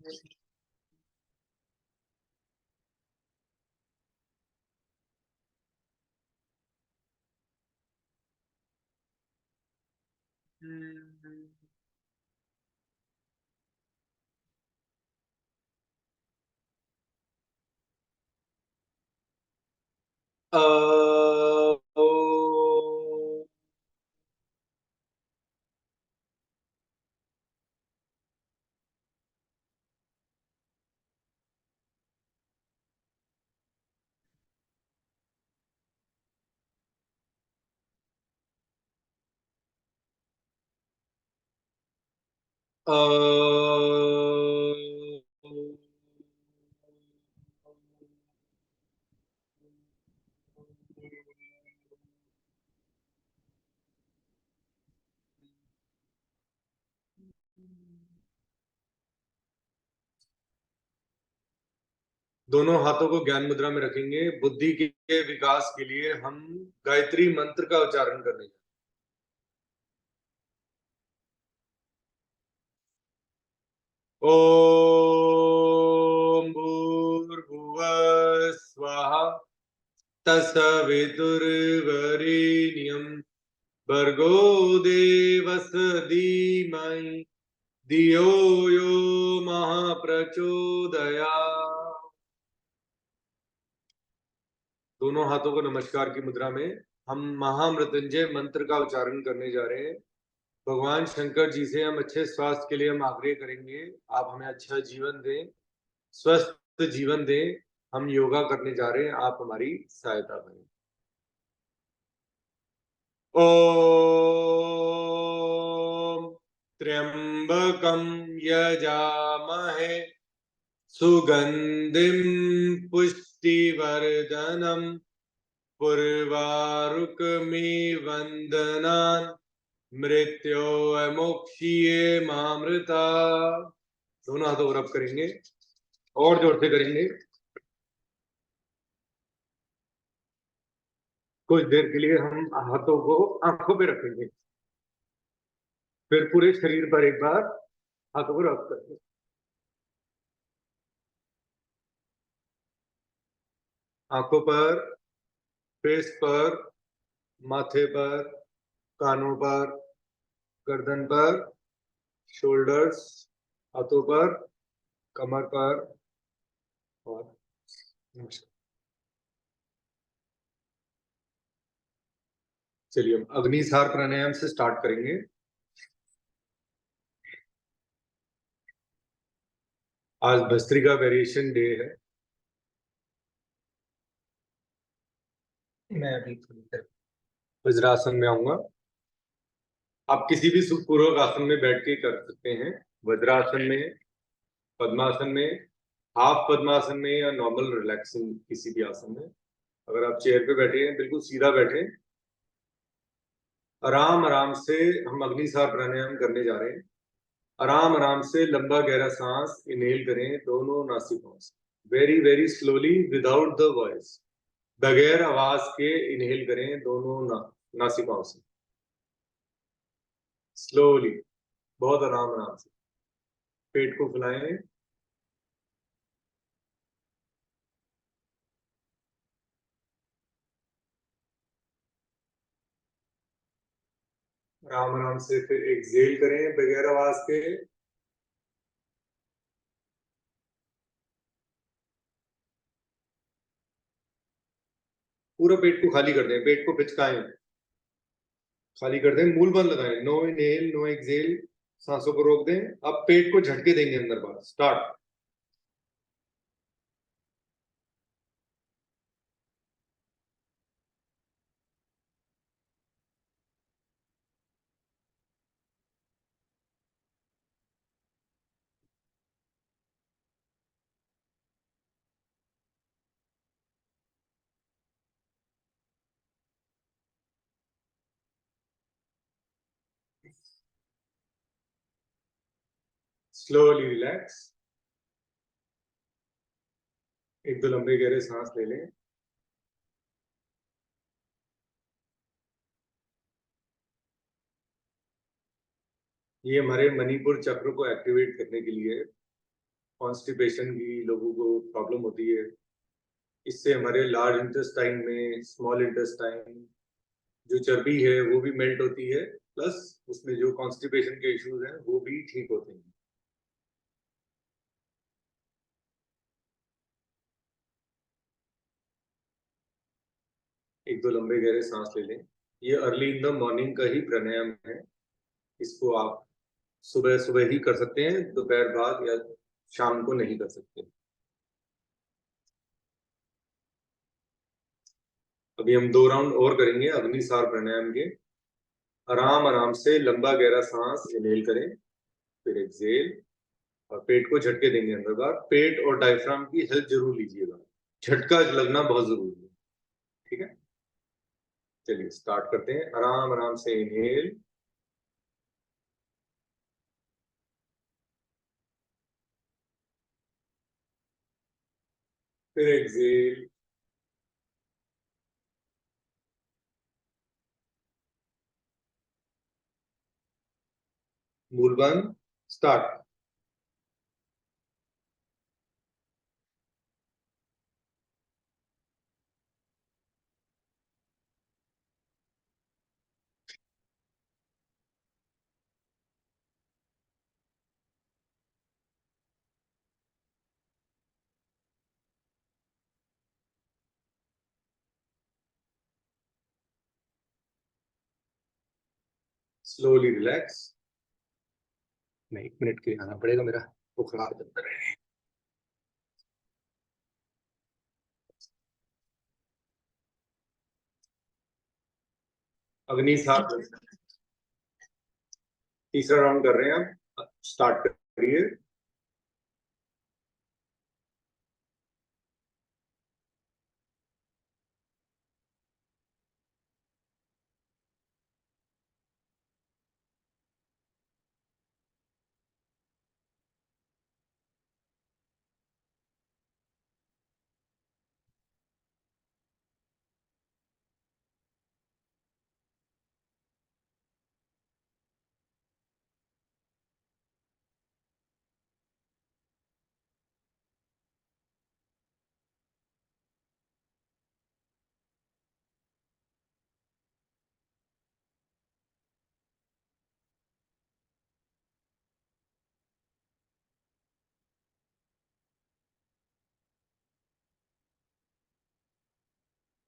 अ, ओ, अ, दोनों हाथों को ज्ञान मुद्रा में रखेंगे। बुद्धि के विकास के लिए हम गायत्री मंत्र का उच्चारण करेंगे। ओम भूर्भुवः स्वः तत्सवितुर्वरेण्यं भर्गो देवस्य धीमहि धियो यो महाप्रचोदयात्। दोनों हाथों को नमस्कार की मुद्रा में हम महामृत्युंजय मंत्र का उच्चारण करने जा रहे हैं। भगवान शंकर जी से हम अच्छे स्वास्थ्य के लिए हम आग्रह करेंगे, आप हमें अच्छा जीवन दें, स्वस्थ जीवन दें। हम योगा करने जा रहे हैं, आप हमारी सहायता करें। ओम त्र्यंबकं यजामहे सुगंधिं पुष्टिवर्धनम् उर्वारुकमिव वन्दनान् मृत्योर्मुक्षीये मामृता। दोनों हाथों को रब करेंगे और जोर से करेंगे। कुछ देर के लिए हम हाथों को आंखों पे रखेंगे, फिर पूरे शरीर पर एक बार हाथों को रब करेंगे। आंखों पर, फेस पर, माथे पर, कानों पर, गर्दन पर, शोल्डर्स, हाथों पर, कमर पर और नमस्कार। चलिए हम अग्निसार प्राणायाम से स्टार्ट करेंगे। आज भस्त्रिका वेरिएशन डे है। मैं अभी थोड़ी देर वज्रासन में आऊंगा। आप किसी भी सुखपूर्वक आसन में बैठ के कर सकते हैं। वज्रासन में, पद्मासन में, हाफ पद्मासन में या नॉर्मल रिलैक्सिंग किसी भी आसन में। अगर आप चेयर पे बैठे हैं, बिल्कुल सीधा बैठे, आराम आराम से हम अग्निसार प्राणायाम करने जा रहे हैं। आराम आराम से लंबा गहरा सांस इनहेल करें दोनों नासिकों से, very very slowly without the voice. बगैर आवाज के इनहेल करें दोनों नासिकाओं से, स्लोली, बहुत आराम आराम से। पेट को फुलाएं। आराम आराम से फिर एक्सहेल करें बगैर आवाज के। पूरा पेट को खाली कर दें, पेट को पिचकाएं, खाली कर दें, मूल बंद लगाएं। नो इनहेल नो एक्सहेल, सांसों को रोक दें। अब पेट को झटके देंगे अंदर बाहर। स्टार्ट। Slowly relax. एक दो लंबे गहरे सांस ले लें। ये हमारे मणिपुर चक्र को एक्टिवेट करने के लिए कॉन्स्टिपेशन की लोगों को प्रॉब्लम होती है। इससे हमारे लार्ज इंटेस्टाइन में, स्मॉल इंटेस्टाइन, जो चर्बी है वो भी मेल्ट होती है, प्लस उसमें जो कॉन्स्टिपेशन के इश्यूज हैं वो भी ठीक होते हैं। एक दो लंबे गहरे सांस ले लें। ये अर्ली इन द मॉर्निंग का ही प्राणायाम है। इसको आप सुबह सुबह ही कर सकते हैं, दोपहर बाद या शाम को नहीं कर सकते। अभी हम 2 राउंड और करेंगे अग्निसार प्राणायाम के। आराम आराम से लंबा गहरा सांस इनहेल करें, फिर एक्सहेल, और पेट को झटके देंगे अंदर बाहर। पेट और डायफ्राम की हेल्प जरूर लीजिएगा, झटका लगना बहुत जरूरी है। ठीक है, चलिए स्टार्ट करते हैं। आराम आराम से इनहेल, फिर एक्सहेल, मूल बंद, स्टार्ट। Slowly relax. मैं 1 मिनट के लिए आना पड़ेगा, मेरा बुखार चलता रहे। अग्नि साथ तीसरा राउंड कर रहे हैं, आप स्टार्ट करिए।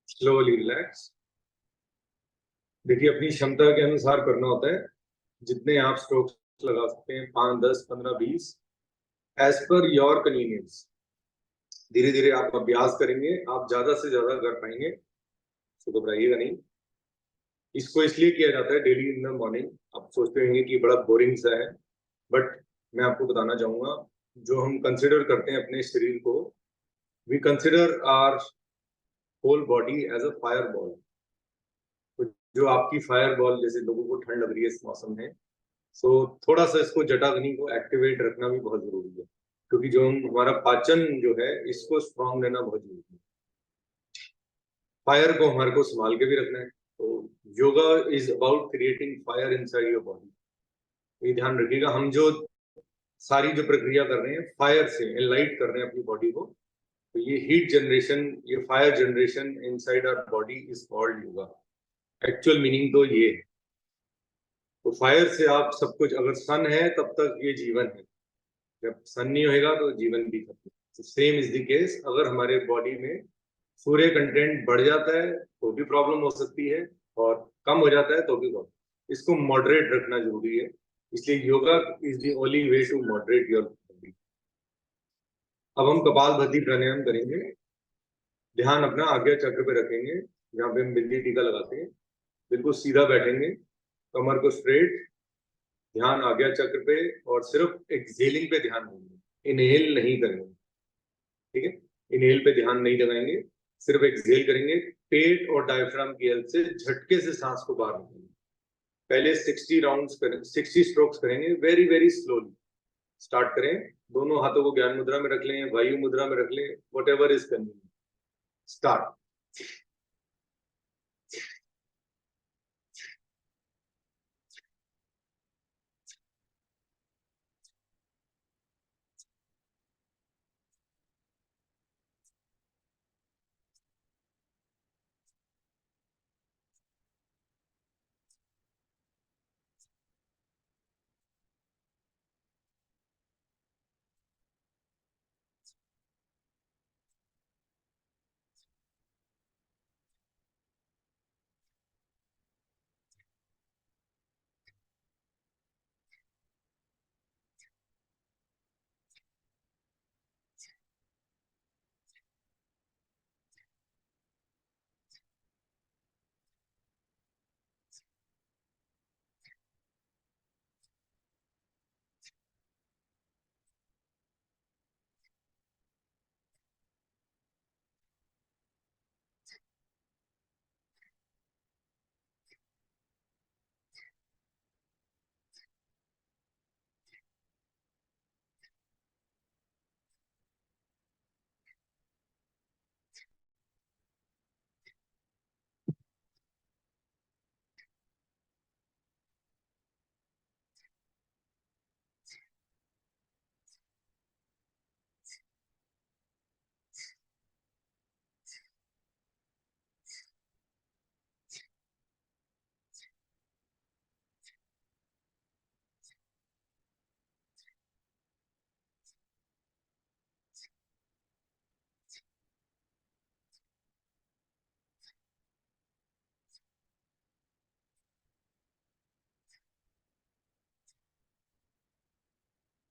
Slowly relax. देखिए, अपनी क्षमता के अनुसार करना होता है। जितने आप स्ट्रोक्स लगा सकते हैं, 5, 10, 15, 20, एज पर योर कन्वीनियंस। धीरे धीरे आप अभ्यास करेंगे, आप ज्यादा से ज्यादा कर पाएंगे, तो घबराइएगा नहीं। इसको इसलिए किया जाता है डेली इन द मॉर्निंग। आप सोचते होंगे कि बड़ा बोरिंग सा है, बट मैं आपको बताना चाहूंगा, जो हम कंसिडर करते हैं अपने शरीर को, we consider our whole body as a fire ball. तो जो आपकी फायर बॉल, जैसे लोगों को ठंड लग रही है इस मौसम में, तो थोड़ा सा इसको जटाग्नि को एक्टिवेट रखना भी बहुत जरूरी है, क्योंकि जो हमारा पाचन जो है, इसको स्ट्रांग रहना बहुत जरूरी है। फायर को हमारे को संभाल के भी रखना है। तो yoga is about creating fire inside your body. ये ध्यान रखिएगा, हम जो सारी जो प्रक्रिया कर रहे हैं, फायर से एनलाइट कर रहे हैं अपनी बॉडी को। तो ये हीट जनरेशन, ये fire generation inside our body is called yoga. Actual meaning तो ये है। तो फायर से आप सब कुछ, अगर सन है तब तक ये जीवन है, जब सन नहीं होएगा तो जीवन भी खत्म। सेम इज द केस, अगर हमारे बॉडी में सूर्य कंटेंट बढ़ जाता है तो भी प्रॉब्लम हो सकती है, और कम हो जाता है तो भी प्रॉब्लम। इसको मॉडरेट रखना जरूरी है। इसलिए yoga is the only way to moderate your body. अब हम कपालभाति प्राणायाम करेंगे। ध्यान अपना आज्ञा चक्र पे रखेंगे, जहाँ पे हम बिंदी टीका लगाते हैं। बिल्कुल सीधा बैठेंगे, कमर को स्ट्रेट, ध्यान आज्ञा चक्र पे, और सिर्फ एक्सहेलिंग पे ध्यान देंगे, इनहेल नहीं करेंगे। ठीक है, इनहेल पे ध्यान नहीं लगाएंगे, सिर्फ एक्सहेल करेंगे। पेट और डायफ्राम की हेल्प से झटके से सांस को बाहर निकालेंगे। पहले 60 राउंड्स करें, 60 स्ट्रोक्स करेंगे, वेरी वेरी स्लोली। स्टार्ट करें। दोनों हाथों को ज्ञान मुद्रा में रख लें, वायु मुद्रा में रख लें, what ever is convenient. Start.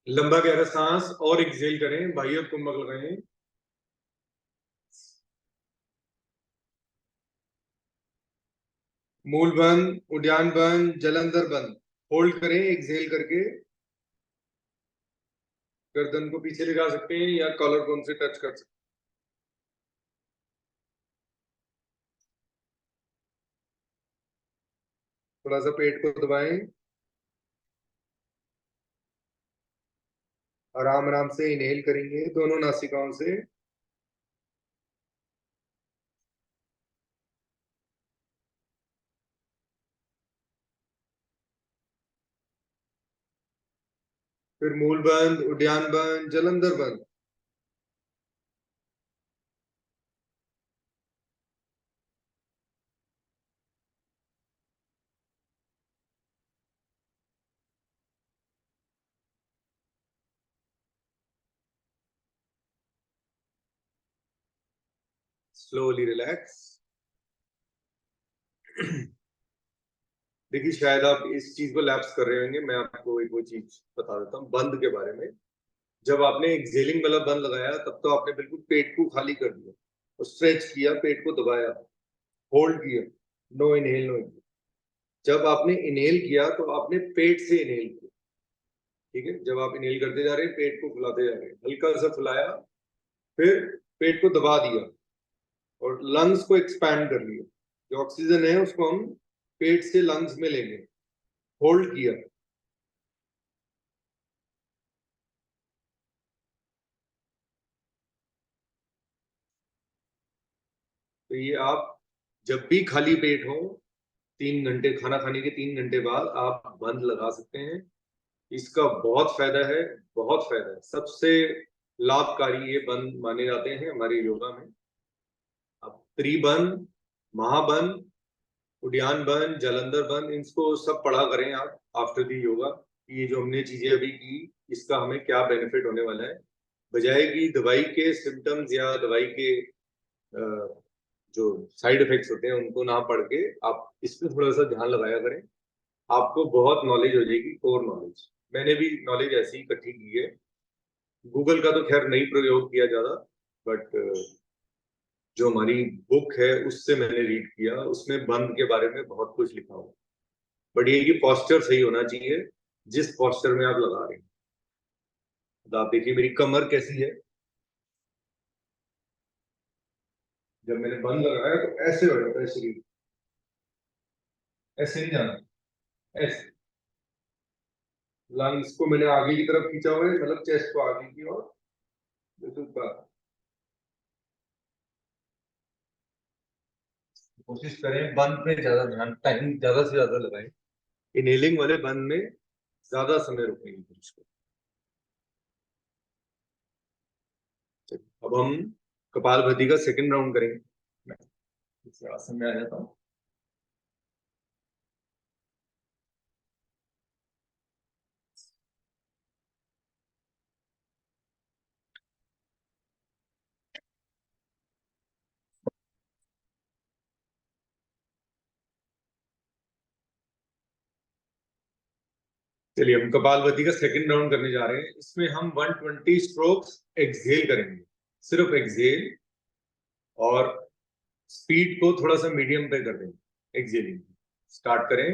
लंबा गहरा सांस और एक्सेल करें, बाह्य कुंभक लगाएं। मूल बंद, उद्यान बंद, जलंधर बंद। होल्ड करें एक्सेल करके। गर्दन को पीछे लगा सकते हैं या कॉलर बोन से टच कर सकते हैं। थोड़ा सा पेट को दबाएं। आराम आराम से इनहेल करेंगे दोनों नासिकाओं से। फिर मूल बंद, उद्यान बंद, जलंधर बंद। Slowly relax. देखिए, शायद आप इस चीज को लैप्स कर रहे होंगे। मैं आपको एक वो चीज बता देता हूँ बंद के बारे में। जब आपने एक्सेलिंग वाला बंद लगाया तब तो आपने बिल्कुल पेट को खाली कर दिया और स्ट्रेच किया, पेट को दबाया, होल्ड किया। No inhale, no inhale. जब आपने इनहेल किया तो आपने पेट से इनहेल किया। ठीक है, जब आप इनहेल करते जा रहे हैं पेट को फुलाते जा रहे हैं, हल्का सा फुलाया, फिर पेट को दबा दिया और लंग्स को एक्सपैंड कर लिया। जो ऑक्सीजन है उसको हम पेट से लंग्स में लेंगे। होल्ड किया। तो ये आप जब भी खाली पेट हो, 3 घंटे खाना खाने के 3 घंटे बाद आप बंद लगा सकते हैं। इसका बहुत फायदा है, बहुत फायदा है। सबसे लाभकारी ये बंद माने जाते हैं हमारे योगा में। अब त्रिबंध, महाबंध, उद्यान बंद, जलंधर बंद, इनको सब पढ़ा करें आप आफ्टर दी योगा। ये जो हमने चीजें अभी की, इसका हमें क्या बेनिफिट होने वाला है, बजाय कि दवाई के सिम्टम्स या दवाई के जो साइड इफेक्ट्स होते हैं उनको ना पढ़ के आप इस पे थोड़ा सा ध्यान लगाया करें। आपको बहुत नॉलेज हो जाएगी, कोर नॉलेज। मैंने भी नॉलेज ऐसी ही इकट्ठी की है। गूगल का तो खैर नहीं प्रयोग किया ज्यादा, बट जो हमारी बुक है उससे मैंने रीड किया, उसमें बंद के बारे में बहुत कुछ लिखा हुआ। बट ये कि पॉस्चर सही होना चाहिए जिस पॉस्चर में आप लगा रहे हैं। तो आप देखिए मेरी कमर कैसी है। जब मैंने बंद लगाया तो ऐसे हो जाता है शरीर, ऐसे नहीं जाना, ऐसे। लंग्स को मैंने आगे की तरफ खींचा हुआ है, मतलब चेस्ट को आगे की ओर। बिल्कुल बात। कोशिश करें बंद पे ज्यादा ध्यान, टाइम ज्यादा से ज्यादा लगाएं। इनहेलिंग वाले बंद में ज्यादा समय रुकने की कोशिश करें। अब हम कपालभाति का सेकंड राउंड करेंगे। मैं इस आसन में आ जाता हूँ। चलिए हम कपालभाति का सेकंड राउंड करने जा रहे हैं। इसमें हम 120 स्ट्रोक्स एक्सहेल करेंगे, सिर्फ एक्सहेल। और स्पीड को थोड़ा सा मीडियम पे कर देंगे एक्सहेलिंग। स्टार्ट करें।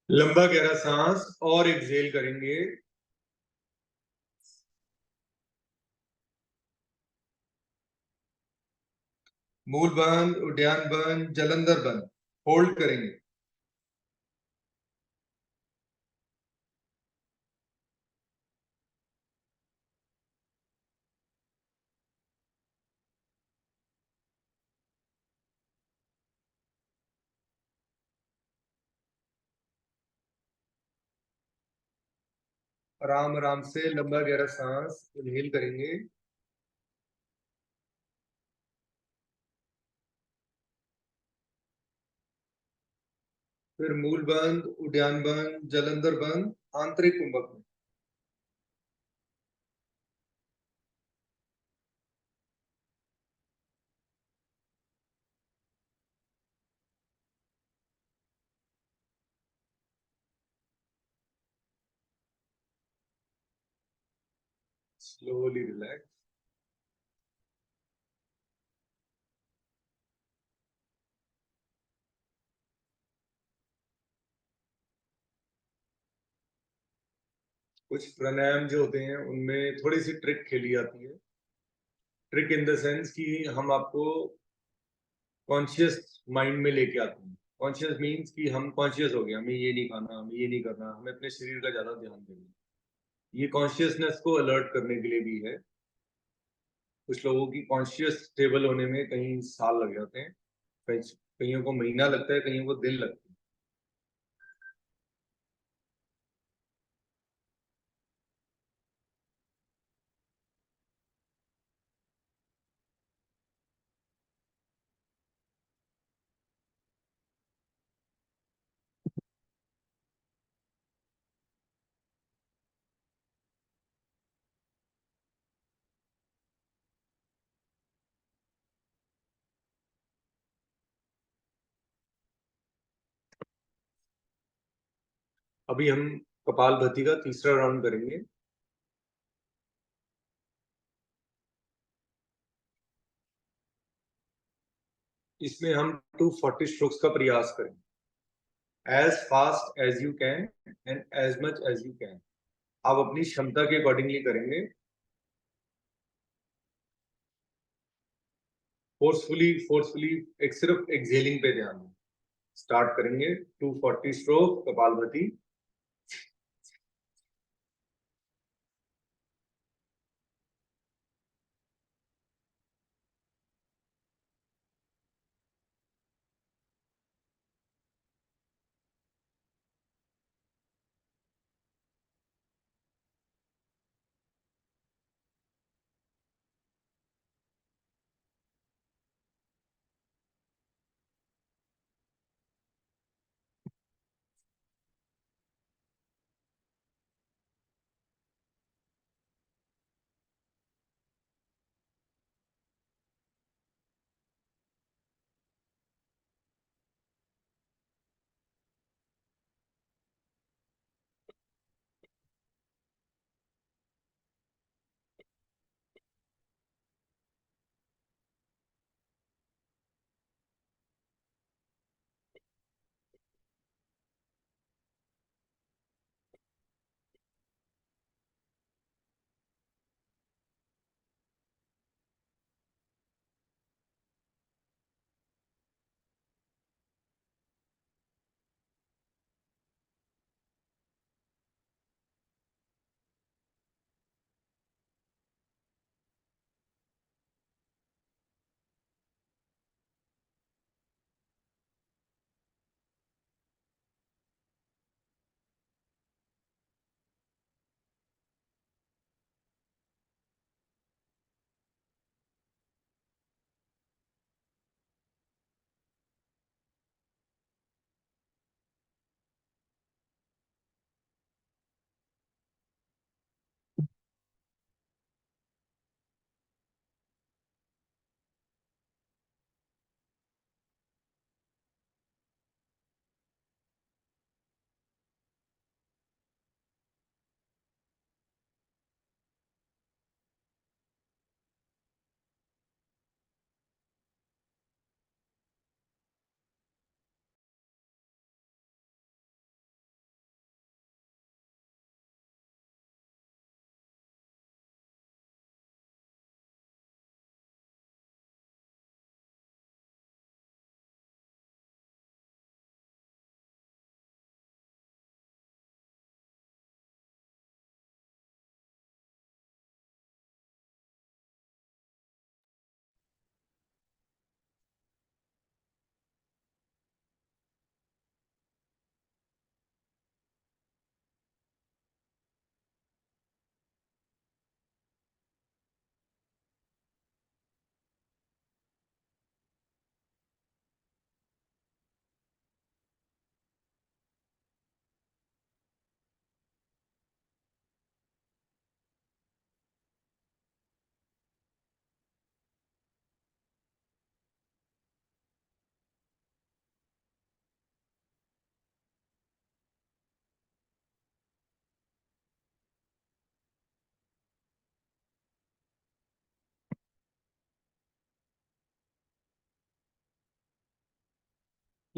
लंबा गहरा सांस और एक्सहेल करेंगे। मूल बंद, उद्यान बंद, जलंधर बंद। होल्ड करेंगे। आराम आराम से लंबा गहरा सांस इनहेल करेंगे। फिर मूल बंद, उद्यान बंद, जलंधर बंद, आंतरिक कुंभक में। Slowly relax. कुछ प्राणायाम जो होते हैं उनमें थोड़ी सी ट्रिक खेली जाती है। ट्रिक इन द सेंस कि हम आपको कॉन्शियस माइंड में लेके आते हैं। कॉन्शियस मीन्स कि हम कॉन्शियस हो गए, हमें ये नहीं खाना, हमें ये नहीं करना, हमें अपने शरीर का ज्यादा ध्यान देना। ये कॉन्शियसनेस को अलर्ट करने के लिए भी है। कुछ लोगों की कॉन्शियस स्टेबल होने में कई साल लग जाते हैं। कईयों को महीना लगता है, कईयों को दिन लगता है। अभी हम कपालभाति का तीसरा राउंड करेंगे। इसमें हम 240 स्ट्रोक्स का प्रयास करेंगे। As fast as you can and as much as you can. आप अपनी क्षमता के अकॉर्डिंगली करेंगे। फोर्सफुली फोर्सफुली एक सिर्फ एक्सहेलिंग पे ध्यान दें। स्टार्ट करेंगे 240 स्ट्रोक कपालभाति।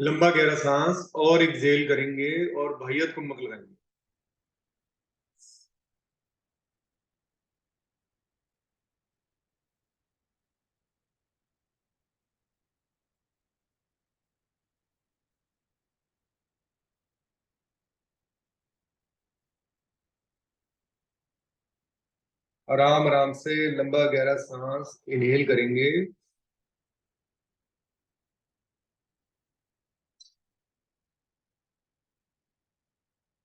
लंबा गहरा सांस और एक्सेल करेंगे और बाह्य कुंभक लगाएंगे। आराम आराम से लंबा गहरा सांस इनहेल करेंगे।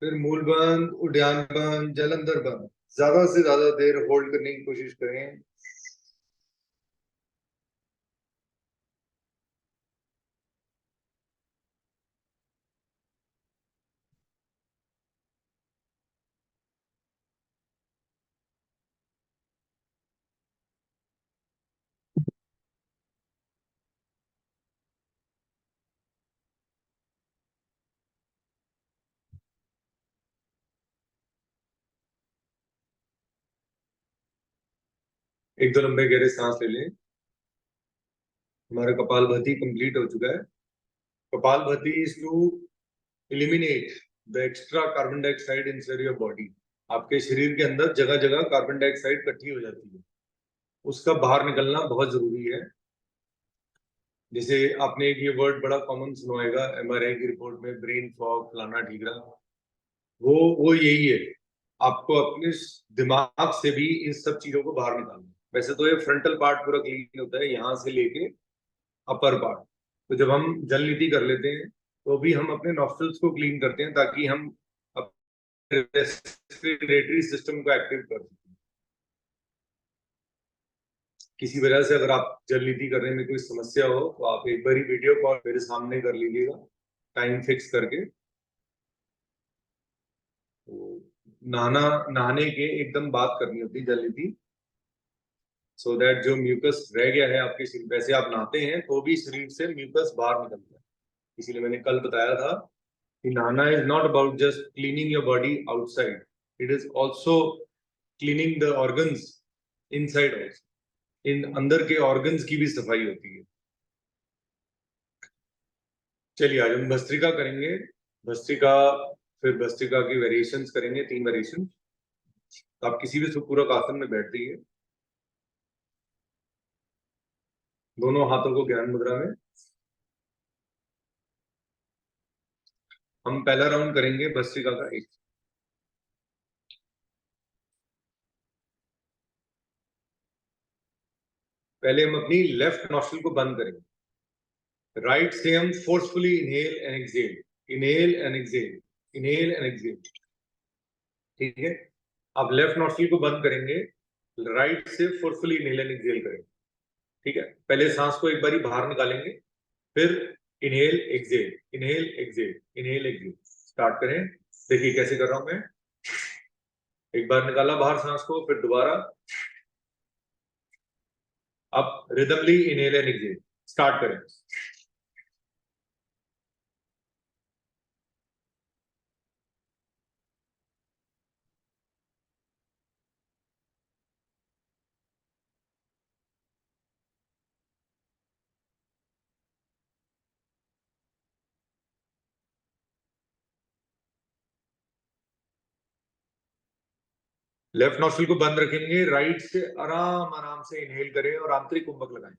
फिर मूल बंद, उद्यान बंद, जलंधर बंद। ज्यादा से ज्यादा देर होल्ड करने की कोशिश करें। एक दो लंबे गहरे सांस ले लें। हमारा कपालभाति कंप्लीट हो चुका है। Kapalbhati is to eliminate the extra carbon dioxide inside your body. आपके शरीर के अंदर जगह जगह कार्बन डाइऑक्साइड इकट्ठी हो जाती है, उसका बाहर निकलना बहुत जरूरी है। जैसे आपने एक ये वर्ड बड़ा कॉमन सुना होगा एमआरआई की रिपोर्ट में, ब्रेन फॉग, फलाना ठीकरा। वो यही है। आपको अपने दिमाग से भी इन सब चीजों को बाहर निकालना है। वैसे तो ये फ्रंटल पार्ट पूरा क्लीन होता है, यहाँ से लेके अपर पार्ट। तो जब हम जल नीति कर लेते हैं तो भी हम अपने नॉस्ट्रल्स को क्लीन करते हैं ताकि हम रेस्पिरेटरी सिस्टम को एक्टिव कर सकें। किसी वजह से अगर आप जल नीति करने में कोई समस्या हो तो आप एक बार वीडियो कॉल मेरे सामने कर लीजिएगा, टाइम फिक्स करके। तो नहाने के एकदम बात करनी होती है जल नीति, सो दैट जो म्यूकस रह गया है आपके शरीर, वैसे आप नहाते हैं तो भी शरीर से म्यूकस बाहर निकलता है। इसीलिए मैंने कल बताया था कि नहाना is not about just cleaning your body outside, it is also cleaning the organs inside also. इन अंदर के ऑर्गन्स की भी सफाई होती है। चलिए आज हम भस्त्रिका करेंगे। भस्त्रिका, फिर भस्त्रिका की वेरिएशंस करेंगे, 3 वेरिएशन। तो आप किसी भी सुपूरक आसन में बैठ जाइए, दोनों हाथों को ज्ञान मुद्रा में। हम पहला राउंड करेंगे भस्त्रिका का एक। पहले हम अपनी लेफ्ट नॉस्ट्रिल को बंद करेंगे। राइट से हम forcefully inhale and exhale, inhale and exhale, inhale and exhale. ठीक है, आप लेफ्ट नॉस्ट्रिल को बंद करेंगे, राइट से फोर्सफुली इनहेल एंड एक्सहेल करेंगे। ठीक है, पहले सांस को एक बारी बाहर निकालेंगे, फिर inhale exhale, inhale exhale, inhale exhale. Start करें। देखिए कैसे कर रहा हूं मैं। एक बार निकाला बाहर सांस को, फिर दोबारा। अब रिदमली इनहेल एंड एक्सहेल। स्टार्ट करें। लेफ्ट नॉस्ट्रिल को बंद रखेंगे, राइट से आराम आराम से इनहेल करें और आंतरिक कुंभक लगाएं।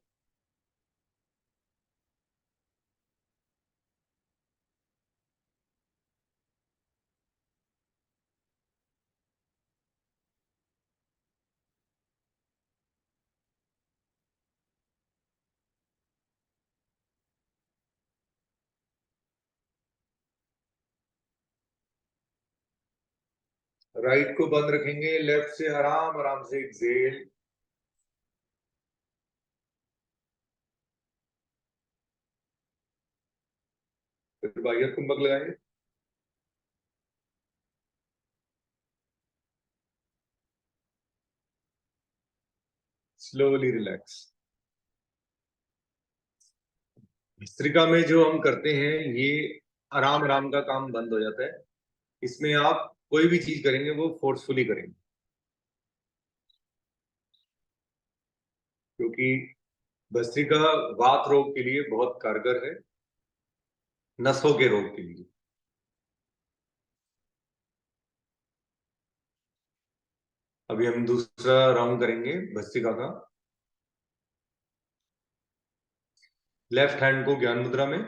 राइट को बंद रखेंगे, लेफ्ट से आराम आराम से एक्सहेल। फिर बाह्य कुंभक लगाएं। Slowly relax. भस्त्रिका में जो हम करते हैं ये आराम आराम का काम बंद हो जाता है। इसमें आप कोई भी चीज करेंगे वो फोर्सफुली करेंगे, क्योंकि भस्त्रिका वात रोग के लिए बहुत कारगर है। नसों के रोग के लिए। अभी हम दूसरा राउंड करेंगे भस्त्रिका का। लेफ्ट हैंड को ज्ञान मुद्रा में,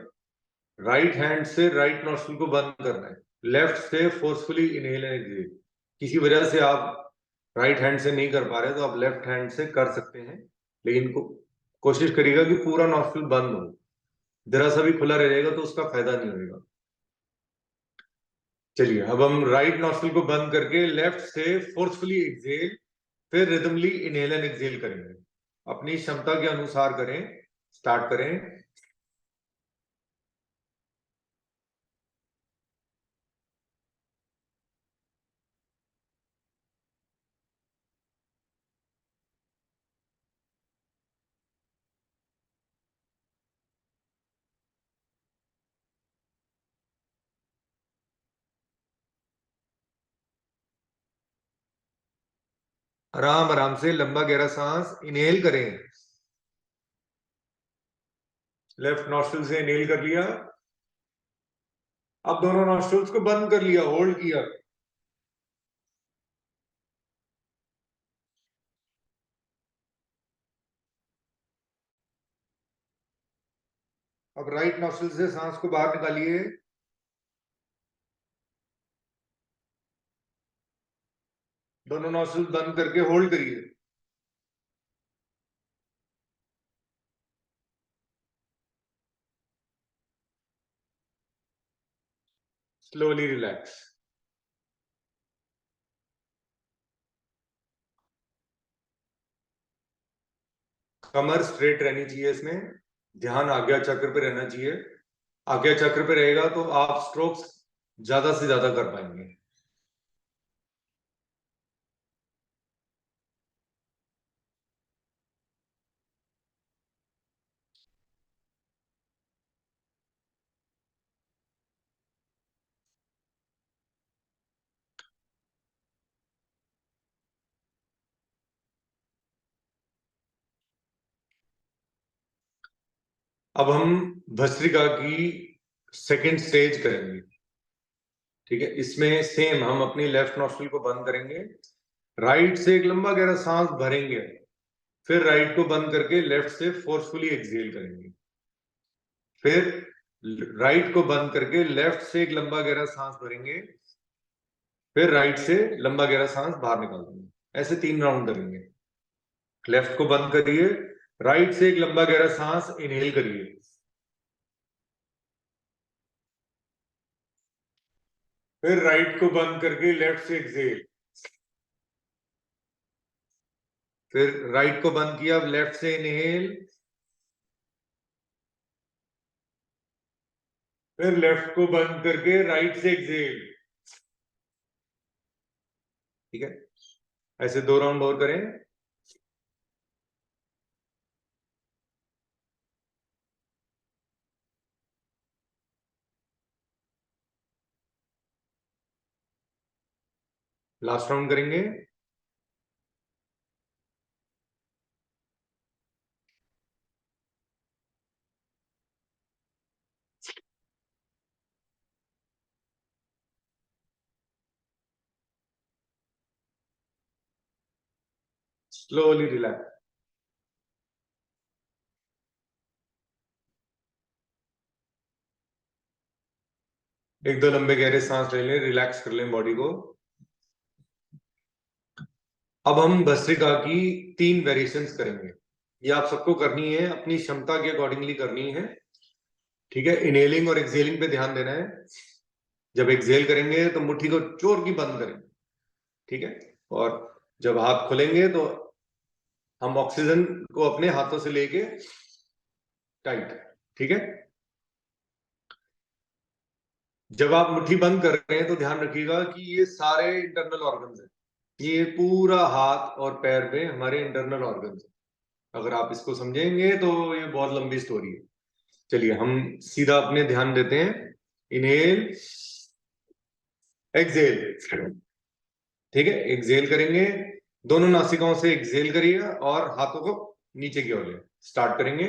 राइट हैंड से राइट नॉस्ट्रिल को बंद करना है, लेफ्ट से फोर्सफुली इनहेल एंड एक्सहेल। किसी वजह से आप राइट हैंड से नहीं कर पा रहे तो आप लेफ्ट हैंड से कर सकते हैं, लेकिन कोशिश करिएगा कि पूरा नॉस्ट्रिल बंद हो। जरा सा भी खुला रहेगा तो उसका फायदा नहीं होगा। चलिए अब हम राइट नॉस्ट्रिल को बंद करके लेफ्ट से फोर्सफुली एक्सहेल, फिर रिदमली इनहेल एंड एक्सहेल करेंगे। अपनी क्षमता के अनुसार करें। स्टार्ट करें। आराम आराम से लंबा गहरा सांस इनहेल करें। लेफ्ट नॉस्ट्रिल से इनहेल कर लिया। अब दोनों नॉस्ट्रिल्स को बंद कर लिया, होल्ड किया। अब राइट नॉस्ट्रिल से सांस को बाहर निकालिए। दोनों नॉस्ट्रिल बंद करके होल्ड करिए। Slowly relax. कमर स्ट्रेट रहनी चाहिए, इसमें ध्यान आज्ञा चक्र पे रहना चाहिए। आज्ञा चक्र पे रहेगा तो आप स्ट्रोक्स ज्यादा से ज्यादा कर पाएंगे। अब हम भस्त्रिका की सेकेंड स्टेज करेंगे। ठीक है, इसमें सेम हम अपनी लेफ्ट नॉस्ट्रिल को बंद करेंगे, राइट से एक लंबा गहरा सांस भरेंगे, फिर राइट को बंद करके लेफ्ट से फोर्सफुली एक्सहेल करेंगे, फिर राइट को बंद करके लेफ्ट से एक लंबा गहरा सांस भरेंगे, फिर राइट से लंबा गहरा सांस बाहर निकाल देंगे। ऐसे 3 राउंड करेंगे। लेफ्ट को बंद करिए, राइट से एक लंबा गहरा सांस इनहेल करिए, फिर राइट को बंद करके लेफ्ट से एक्सहेल, फिर राइट को बंद किया, लेफ्ट से इनहेल, फिर लेफ्ट को बंद करके राइट से एक्सहेल। ठीक है, ऐसे 2 राउंड और करें। लास्ट राउंड करेंगे। Slowly relax. एक दो लंबे गहरे सांस ले लें, रिलैक्स कर लें बॉडी को। अब हम भस्त्रिका की 3 वेरिएशंस करेंगे। ये आप सबको करनी है, अपनी क्षमता के अकॉर्डिंगली करनी है। ठीक है, इनहेलिंग और एक्सहेलिंग पे ध्यान देना है। जब एक्सहेल करेंगे तो मुट्ठी को जोर की बंद करेंगे। ठीक है, और जब हाथ खोलेंगे तो हम ऑक्सीजन को अपने हाथों से लेके टाइट। ठीक है, जब आप मुट्ठी बंद कर रहे हैं तो ध्यान रखिएगा कि ये सारे इंटरनल ऑर्गन्स हैं। ये पूरा हाथ और पैर में हमारे इंटरनल ऑर्गन्स हैं। अगर आप इसको समझेंगे तो ये बहुत लंबी स्टोरी है। चलिए हम सीधा अपने ध्यान देते हैं। Inhale, exhale. ठीक है, एक्सहेल करेंगे, दोनों नासिकाओं से एक्सहेल करिए और हाथों को नीचे की ओर ले। स्टार्ट करेंगे।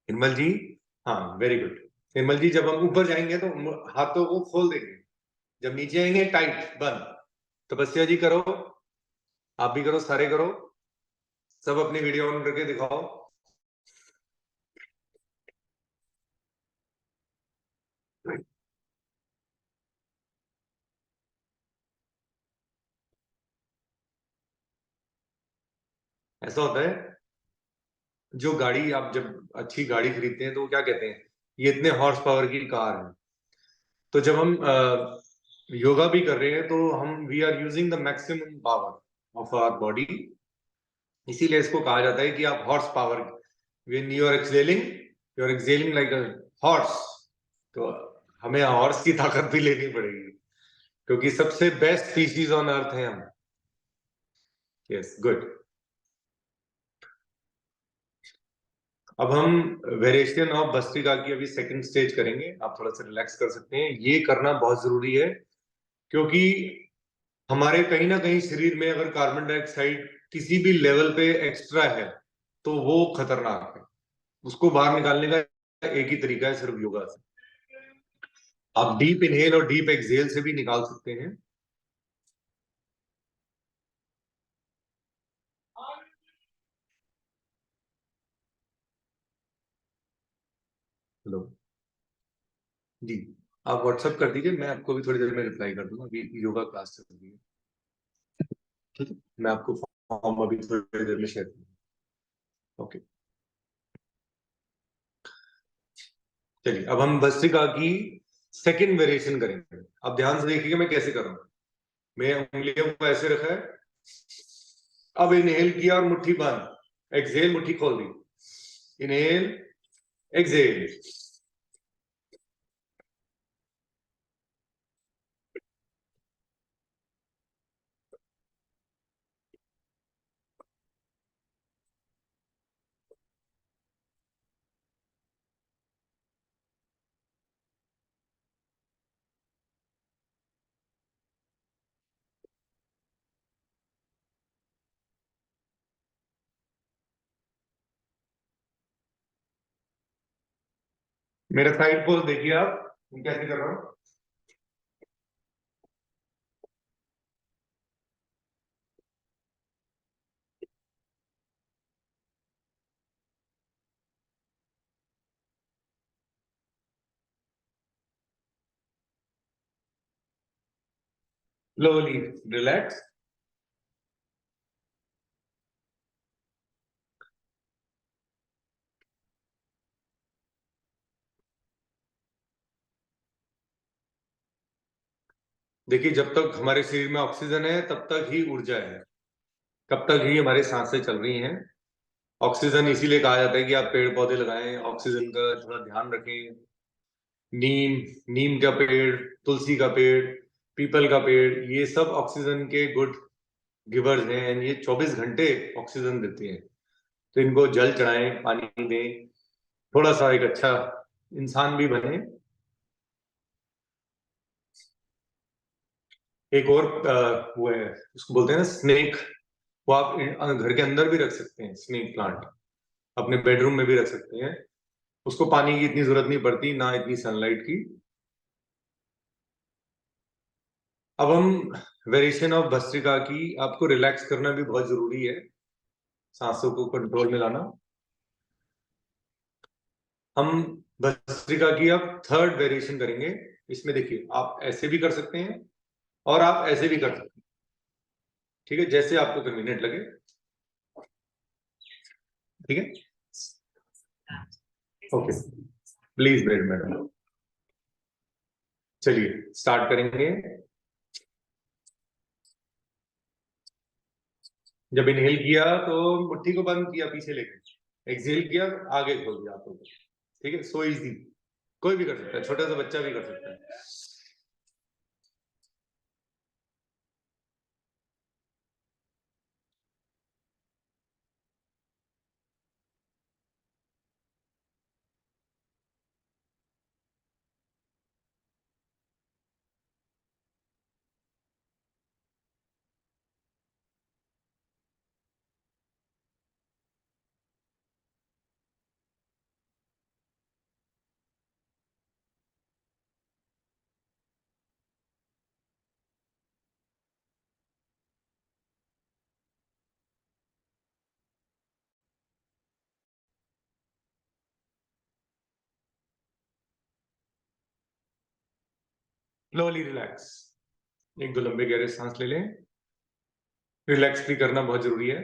निर्मल जी, हाँ वेरी गुड। निर्मल जी, जब हम ऊपर जाएंगे तो हाथों को खोल देंगे, जब नीचे आएंगे टाइट बंद। तपस्या जी करो, आप भी करो, सारे करो, सब अपनी वीडियो ऑन करके दिखाओ। ऐसा होता है, जो गाड़ी आप जब अच्छी गाड़ी खरीदते हैं तो वो क्या कहते हैं, ये इतने हॉर्स पावर की कार है। तो जब हम योगा भी कर रहे हैं तो हम we are using the maximum power of our body, इसीलिए इसको कहा जाता है कि आप horse power, when you are excelling like a horse. तो हमें हॉर्स की ताकत भी लेनी पड़ेगी, क्योंकि सबसे बेस्ट स्पीशीज ऑन अर्थ है हम। Yes, good. अब हम वेरिएशन ऑफ भस्त्रिका की अभी सेकंड स्टेज करेंगे। आप थोड़ा सा रिलैक्स कर सकते हैं, ये करना बहुत जरूरी है, क्योंकि हमारे कहीं ना कहीं शरीर में अगर कार्बन डाइऑक्साइड किसी भी लेवल पे एक्स्ट्रा है तो वो खतरनाक है। उसको बाहर निकालने का एक ही तरीका है, सिर्फ योगा से। आप डीप इनहेल और डीप एक्सहेल से भी निकाल सकते हैं। हेलो जी, आप व्हाट्सअप कर दीजिए, मैं आपको भी थोड़ी देर में रिप्लाई कर दूंगा, अभी योगा क्लास चल रही है। ठीक है, मैं आपको फॉर्म अभी थोड़ी देर में शेयर करूंगा। ओके, चलिए अब हम भस्त्रिका की सेकंड वेरिएशन करेंगे। अब ध्यान से देखिएगा मैं कैसे कर रहा हूँ। मैं उंगलियों को ऐसे रखा है, अब इनहेल किया और मुट्ठी बंद, एक्सहेल मुट्ठी खोल दी, इनहेल, एक्सहेल। मेरा साइड पोज देखिए आप, मैं कैसे कर रहा हूँ। Slowly relax. देखिए, जब तक हमारे शरीर में ऑक्सीजन है तब तक ही ऊर्जा है, तब तक ही हमारी सांसें चल रही हैं। ऑक्सीजन इसीलिए कहा जाता है कि आप पेड़ पौधे लगाएं, ऑक्सीजन का थोड़ा ध्यान रखें। नीम, नीम का पेड़, तुलसी का पेड़, पीपल का पेड़, ये सब ऑक्सीजन के गुड गिवर्स हैं, and ये 24 घंटे ऑक्सीजन देते हैं। तो इनको जल चढ़ाएं, पानी दें, थोड़ा सा एक अच्छा इंसान भी बने। एक और वो है, उसको बोलते हैं ना स्नेक, वो आप घर के अंदर भी रख सकते हैं, स्नेक प्लांट अपने बेडरूम में भी रख सकते हैं। उसको पानी की इतनी जरूरत नहीं पड़ती, ना इतनी सनलाइट की। अब हम वेरिएशन ऑफ भस्त्रिका की, आपको रिलैक्स करना भी बहुत जरूरी है, सांसों को कंट्रोल में लाना। हम भस्त्रिका की अब थर्ड वेरिएशन करेंगे। इसमें देखिए, आप ऐसे भी कर सकते हैं और आप ऐसे भी कर सकते हैं। ठीक है, जैसे आपको कन्वीनियंट लगे। ठीक है, ओके, प्लीज वेट मैडम। चलिए स्टार्ट करेंगे। जब इनहेल किया तो मुट्ठी को बंद किया पीछे लेके, एक्सहेल किया आगे खोल दिया आपको। ठीक है, सो इजी, कोई भी कर सकता है, छोटा सा बच्चा भी कर सकता है। Slowly relax. एक दो लंबे गहरे सांस ले लें। रिलैक्स भी करना बहुत जरूरी है।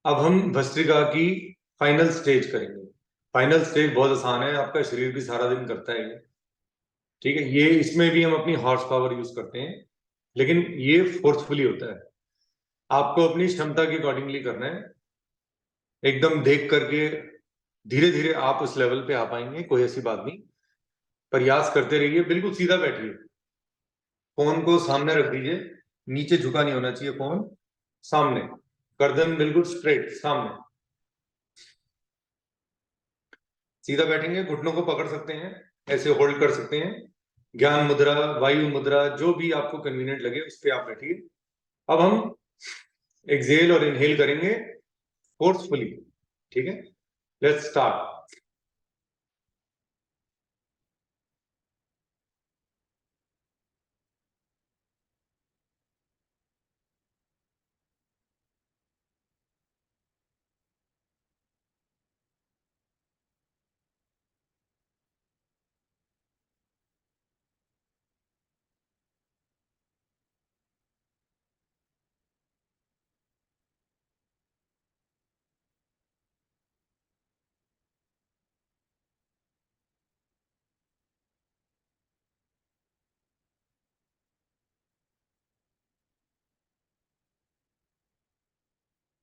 अब हम भस्त्रिका की फाइनल स्टेज करेंगे। फाइनल स्टेज बहुत आसान है, आपका शरीर भी सारा दिन करता है ये, ठीक है। ये इसमें भी हम अपनी हॉर्स पावर यूज करते हैं, लेकिन ये फोर्सफुली होता है। आपको अपनी क्षमता के अकॉर्डिंगली करना है, एकदम देख करके धीरे धीरे आप उस लेवल पे आ पाएंगे, कोई ऐसी बात नहीं। प्रयास करते रहिए, बिल्कुल सीधा बैठिए, फोन को सामने रख दीजिए, नीचे झुका नहीं होना चाहिए फोन, सामने, गर्दन बिल्कुल स्ट्रेट सामने। सीधा बैठेंगे, घुटनों को पकड़ सकते हैं, ऐसे होल्ड कर सकते हैं। ज्ञान मुद्रा, वायु मुद्रा, जो भी आपको कन्वीनियंट लगे उस पर आप बैठिए। अब हम एक्सेल और इनहेल करेंगे फोर्सफुली, ठीक है। Let's start.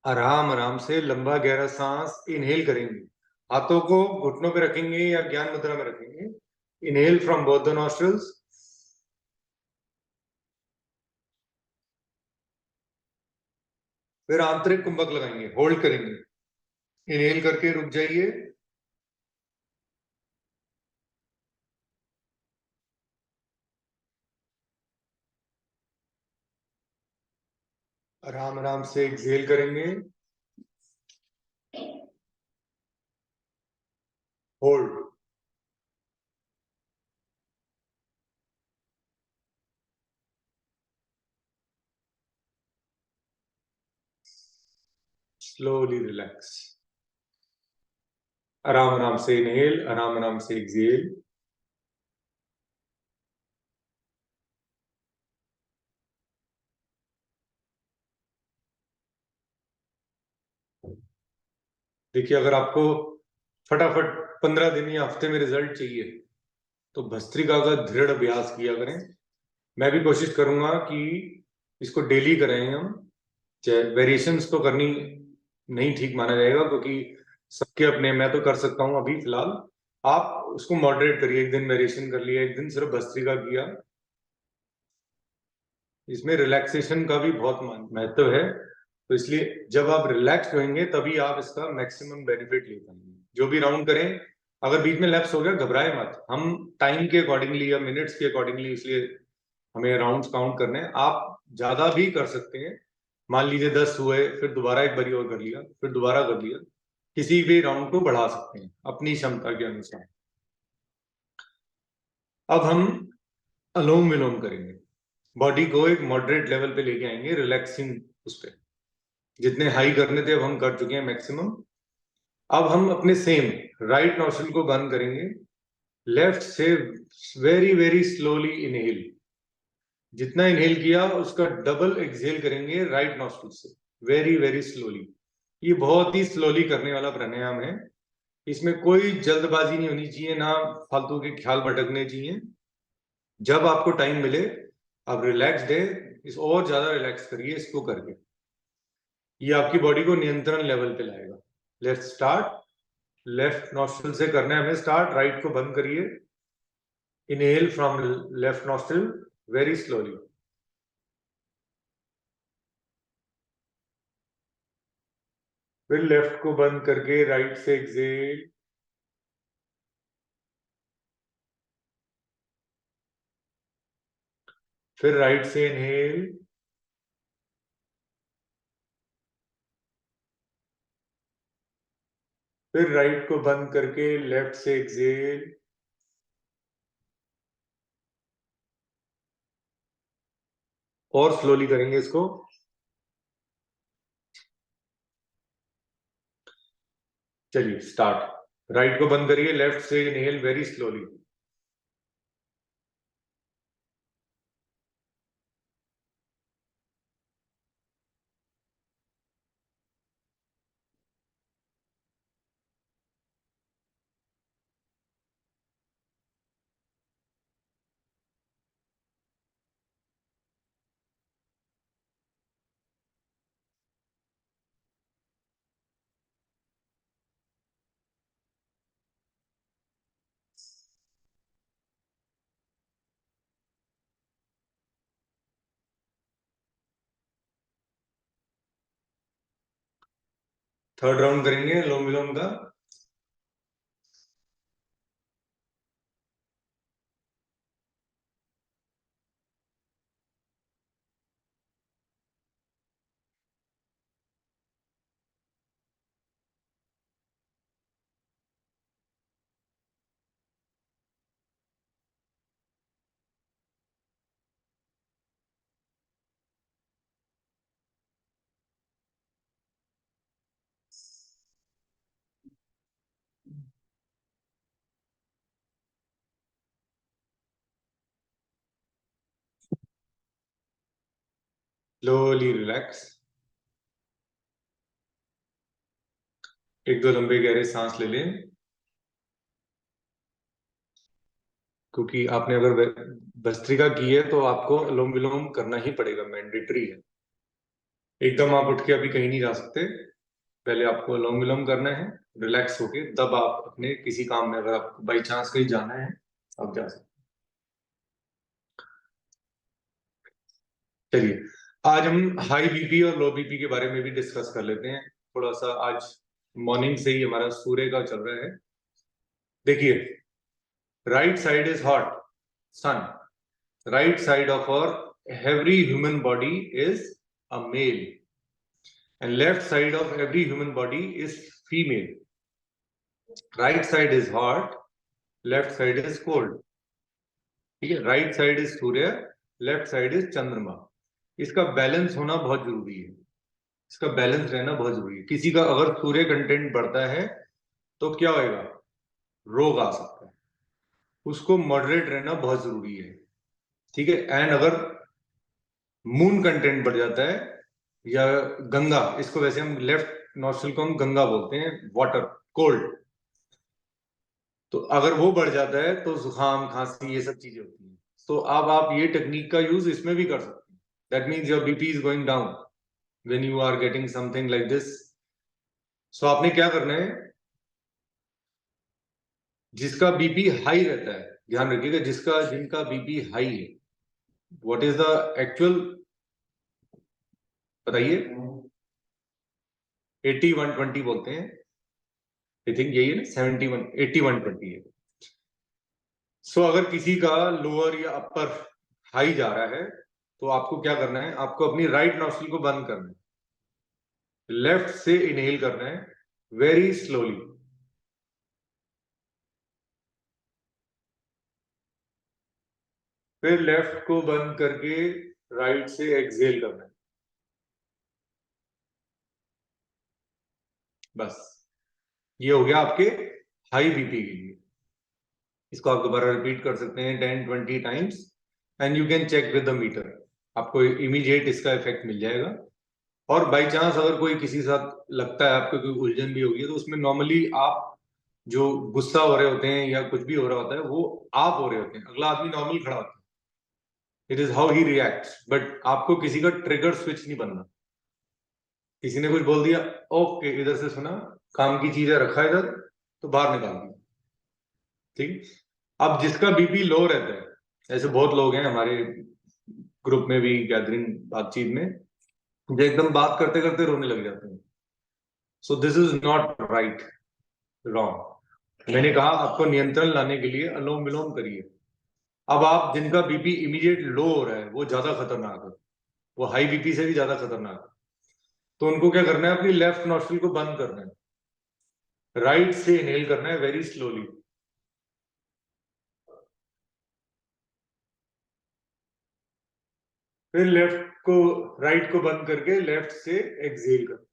आराम आराम से लंबा गहरा सांस इनहेल करेंगे, हाथों को घुटनों पे रखेंगे या ज्ञान मुद्रा में रखेंगे। Inhale from both the nostrils, फिर आंतरिक कुंभक लगाएंगे, होल्ड करेंगे, इनहेल करके रुक जाइए, आराम आराम से एक्सेल करेंगे, होल्ड, स्लोली रिलैक्स। आराम आराम से इनहेल, आराम आराम से एक्सेल। देखिए, अगर आपको फटाफट 15 दिन या हफ्ते में रिजल्ट चाहिए तो भस्त्रिका का दृढ़ अभ्यास किया करें। मैं भी कोशिश करूंगा कि इसको डेली करें हम। वेरिएशंस तो करनी नहीं ठीक माना जाएगा, क्योंकि सबके अपने, मैं तो कर सकता हूं अभी फिलहाल। आप उसको मॉडरेट करिए, एक दिन वेरिएशन कर लिया, एक दिन सिर्फ भस्त्रिका किया। इसमें रिलैक्सेशन का भी बहुत महत्व है, तो इसलिए जब आप रिलैक्स होंगे तभी आप इसका मैक्सिमम बेनिफिट ले पाएंगे। जो भी राउंड करें, अगर बीच में लैप्स हो गया घबराए मत, हम टाइम के अकॉर्डिंगली या मिनट्स के अकॉर्डिंगली, इसलिए हमें राउंड्स काउंट करने हैं। आप ज्यादा भी कर सकते हैं, मान लीजिए 10 हुए, फिर दोबारा एक बारी और कर लिया, फिर दोबारा कर लिया, किसी भी राउंड को बढ़ा सकते हैं अपनी क्षमता के अनुसार। अब हम अनुलोम विलोम करेंगे, बॉडी को एक मॉडरेट लेवल पे लेके आएंगे, रिलैक्सिंग उस पे। जितने हाई करने थे अब हम कर चुके हैं मैक्सिमम। अब हम अपने सेम राइट नोस्ट्रिल को बंद करेंगे, लेफ्ट से वेरी वेरी स्लोली इनहेल, जितना इनहेल किया उसका डबल एक्सहेल करेंगे राइट नोस्ट्रिल से, वेरी वेरी स्लोली। ये बहुत ही स्लोली करने वाला प्राणायाम है, इसमें कोई जल्दबाजी नहीं होनी चाहिए, ना फालतू के ख्याल भटकने चाहिए। जब आपको टाइम मिले आप रिलैक्स दे, इस और ज्यादा रिलैक्स करिए इसको करके, ये आपकी बॉडी को नियंत्रण लेवल पे लाएगा। Let's start. लेफ्ट नॉस्ट्रिल से करना है हमें स्टार्ट, राइट को बंद करिए, inhale from left nostril very slowly, फिर लेफ्ट को बंद करके राइट से एक्सेल। फिर राइट से इनहेल। फिर राइट को बंद करके लेफ्ट से एक्सेल। और स्लोली करेंगे इसको। चलिए स्टार्ट। राइट को बंद करिए, लेफ्ट से inhale very slowly. Third round करेंगे अनुलोम विलोम का। Slowly relax. एक दो लंबे गहरे सांस ले लें, क्योंकि आपने अगर भस्त्रिका की है तो आपको अनुलोम विलोम करना ही पड़ेगा, मैंडेटरी है। एकदम आप उठ के अभी कहीं नहीं जा सकते, पहले आपको अनुलोम विलोम करना है रिलैक्स होके, तब आप अपने किसी काम में, अगर आपको बाई चांस कहीं जाना है आप जा सकते। चलिए आज हम हाई बीपी और लो बीपी के बारे में भी डिस्कस कर लेते हैं थोड़ा सा। आज मॉर्निंग से ही हमारा सूर्य का चल रहा है। देखिए, right side is hot, sun. Right side of our every human body is a male and left side of every human body is female. Right side is hot, left side is cold. ठीक है, right side is Surya, left side is चंद्रमा। इसका balance होना बहुत जरूरी है, इसका balance रहना बहुत जरूरी है। किसी का अगर सूर्य कंटेंट बढ़ता है तो क्या होएगा, रोग आ सकता है, उसको मॉडरेट रहना बहुत जरूरी है। ठीक है, एंड अगर मून कंटेंट बढ़ जाता है, या गंगा, इसको वैसे हम लेफ्ट नॉस्ट्रल को हम गंगा बोलते हैं, वाटर, कोल्ड, तो अगर वो बढ़ जाता है तो जुकाम खांसी ये सब चीजें होती हैं। तो अब आप ये टेक्निक का यूज इसमें भी कर सकते हैं। That means your BP is going down when you are getting something like this. So आपने क्या करना है, जिसका बीपी हाई रहता है, ध्यान रखिएगा, जिनका बीपी हाई है, व्हाट इज द एक्चुअल, बताइए। 80-120 बोलते हैं, आई थिंक यही है ना, 71 80-120 है। सो अगर किसी का लोअर या अपर हाई जा रहा है तो आपको क्या करना है, आपको अपनी राइट नॉस्ट्रिल को बंद करना है, लेफ्ट से इनहेल करना है वेरी स्लोली। फिर लेफ्ट को बंद करके राइट से एक्सहेल करना है। बस ये हो गया आपके हाई बीपी के लिए। इसको आप दोबारा रिपीट कर सकते हैं 10-20 times and you can check with the meter, आपको इमीडिएट इसका इफेक्ट मिल जाएगा। और बाई चांस अगर कोई किसी साथ लगता है आपको कोई उलझन भी होगी, तो उसमें नॉर्मली आप जो गुस्सा हो रहे होते हैं या कुछ भी हो रहा होता है, वो आप हो रहे होते हैं, अगला आदमी नॉर्मल खड़ा होता है, it is how he reacts, but आपको किसी का ट्रिगर स्विच नहीं बनना। किसी ने कुछ बोल दिया, ओके इधर से सुना, काम की चीजें रखा इधर, तो बाहर निकाल दिया। ठीक। अब जिसका बीपी लो रहता है, ऐसे बहुत लोग हैं हमारे ग्रुप में भी, गैदरिंग बातचीत में, जो एकदम बात करते करते रोने लग जाते हैं। सो this is not right, wrong. मैंने कहा आपको नियंत्रण लाने के लिए अनुलोम विलोम करिए। अब आप जिनका बीपी इमीडिएट लो हो रहा है वो ज्यादा खतरनाक है, वो हाई बीपी से भी ज्यादा खतरनाक है। तो उनको क्या करना है, अपनी लेफ्ट नॉस्ट्रिल को बंद करना है, राइट से इनहेल करना है वेरी स्लोली। फिर लेफ्ट को, राइट को बंद करके लेफ्ट से एक्सहेल कर।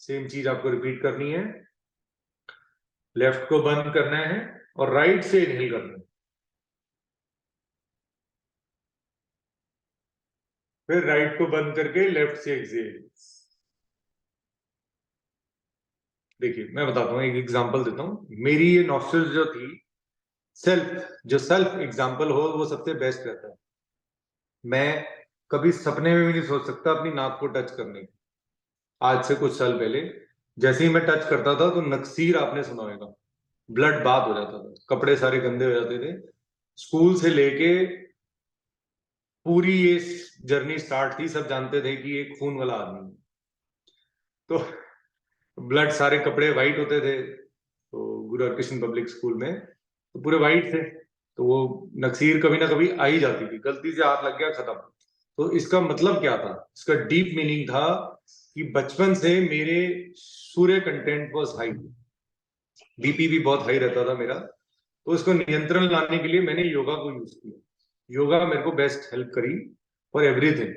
सेम चीज आपको रिपीट करनी है। लेफ्ट को बंद करना है और राइट से इनहेल करना है, फिर राइट को बंद करके लेफ्ट से एक्सहेल। देखिए मैं बताता हूँ, एक एग्जांपल देता हूँ। मेरी ये नॉस्ट्रिल्स जो थी, सेल्फ एग्जांपल हो वो सबसे बेस्ट रहता है। मैं कभी सपने में भी नहीं सोच सकता अपनी नाक को टच करने की। आज से कुछ साल पहले जैसे ही मैं टच करता था तो नक्सीर, आपने सुना होगा, ब्लड बाथ हो जाता था, कपड़े सारे गंदे हो जाते थे। स्कूल से लेके पूरी ये जर्नी स्टार्ट थी, सब जानते थे कि एक खून वाला आदमी है। तो ब्लड, सारे कपड़े वाइट होते थे, तो गुरु हरकृष्ण पब्लिक स्कूल में तो पूरे वाइट थे। तो वो नक्सीर कभी ना कभी आ ही जाती थी, गलती से हाथ लग गया, खत्म। तो इसका मतलब क्या था, इसका डीप मीनिंग था कि बचपन से मेरे सूर्य कंटेंट वॉज हाई, बीपी भी बहुत हाई रहता था मेरा। तो इसको नियंत्रण लाने के लिए मैंने योगा को यूज किया। योगा मेरे को बेस्ट हेल्प करी for everything.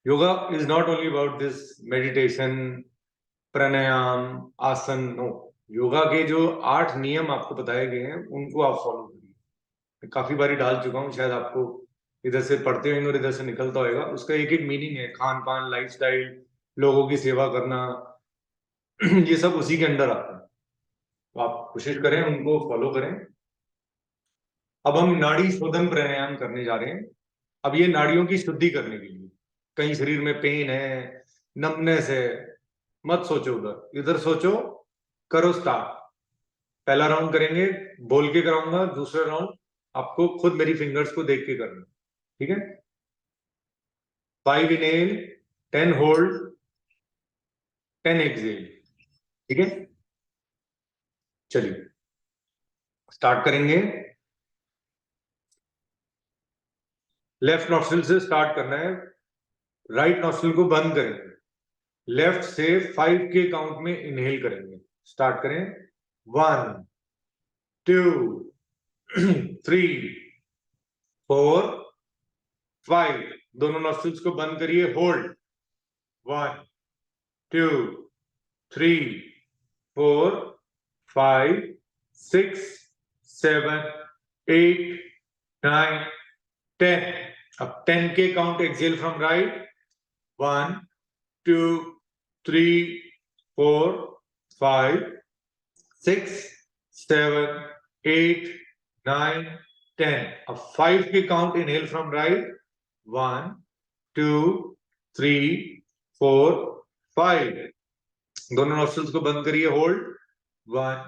Yoga is not only about this meditation, pranayama, asana, no. Yoga के जो 8 नियम आपको बताए गए हैं उनको आप फॉलो करिए। मैं काफी बारी डाल चुका हूँ, शायद आपको इधर से पढ़ते होंगे और इधर से निकलता होगा। उसका एक एक मीनिंग है, खान पान, लाइफस्टाइल, लोगों की सेवा करना, ये सब उसी के अंडर आता है। तो आप कोशिश करें, उनको फॉलो करें। अब हम नाड़ी शोधन प्राणायाम करने जा रहे हैं। अब ये नाड़ियों की शुद्धि करने के लिए, कहीं शरीर में पेन है, नमनेस है, मत सोचो उधर, इधर सोचो, करो स्टार्ट। पहला राउंड करेंगे, बोल के कराऊंगा। दूसरा राउंड आपको खुद मेरी फिंगर्स को देख के करना, ठीक है? 5 इनहेल, 10 होल्ड, 10 एक्सहेल, ठीक है? चलिए स्टार्ट करेंगे। लेफ्ट नॉस्ट्रिल से स्टार्ट करना है, राइट नॉस्ट्रिल को बंद करेंगे, लेफ्ट से 5 के काउंट में इनहेल करेंगे। स्टार्ट करें। 1, 2, 3, 4, 5। दोनों नॉस्ट्रिल्स को बंद करिए, होल्ड। 1, 2, 3, 4, 5, 6, 7, 8, 9, 10। अब 10 के काउंट एक्सेल फ्रॉम राइट। 1, 2, 3, 4, 5, 6, 7, 8, 9, 10। अब 5 के काउंट इनहेल फ्रॉम राइट। 1, 2, 3, 4, 5। दोनों नॉस्ट्रिल्स को बंद करिए, होल्ड। 1,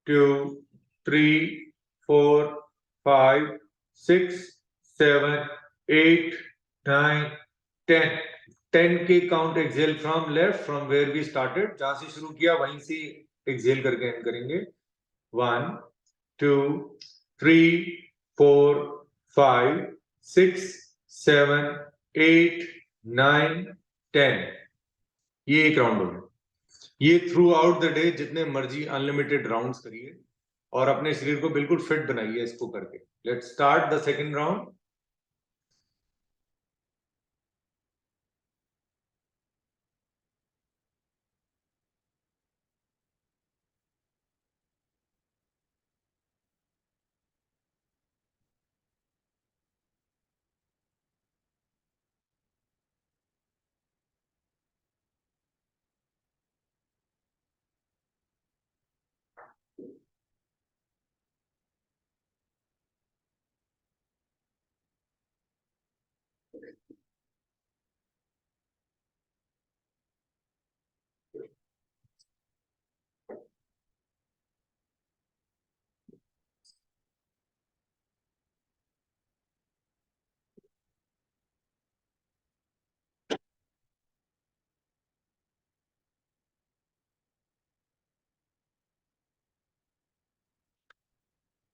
2, 3, 4, 5, 6, 7, 8, 9, 10। 10 के count excel from left, from where we started, जहां से शुरू किया वहीं से एक्सेल करके एंड करेंगे। 1, 2, 3, 4, 5, 6, 7, 8, 9, 10। ये एक राउंड हो गया। ये थ्रू आउट द डे जितने मर्जी अनलिमिटेड राउंड्स करिए और अपने शरीर को बिल्कुल फिट बनाइए इसको करके। Let's start the second round.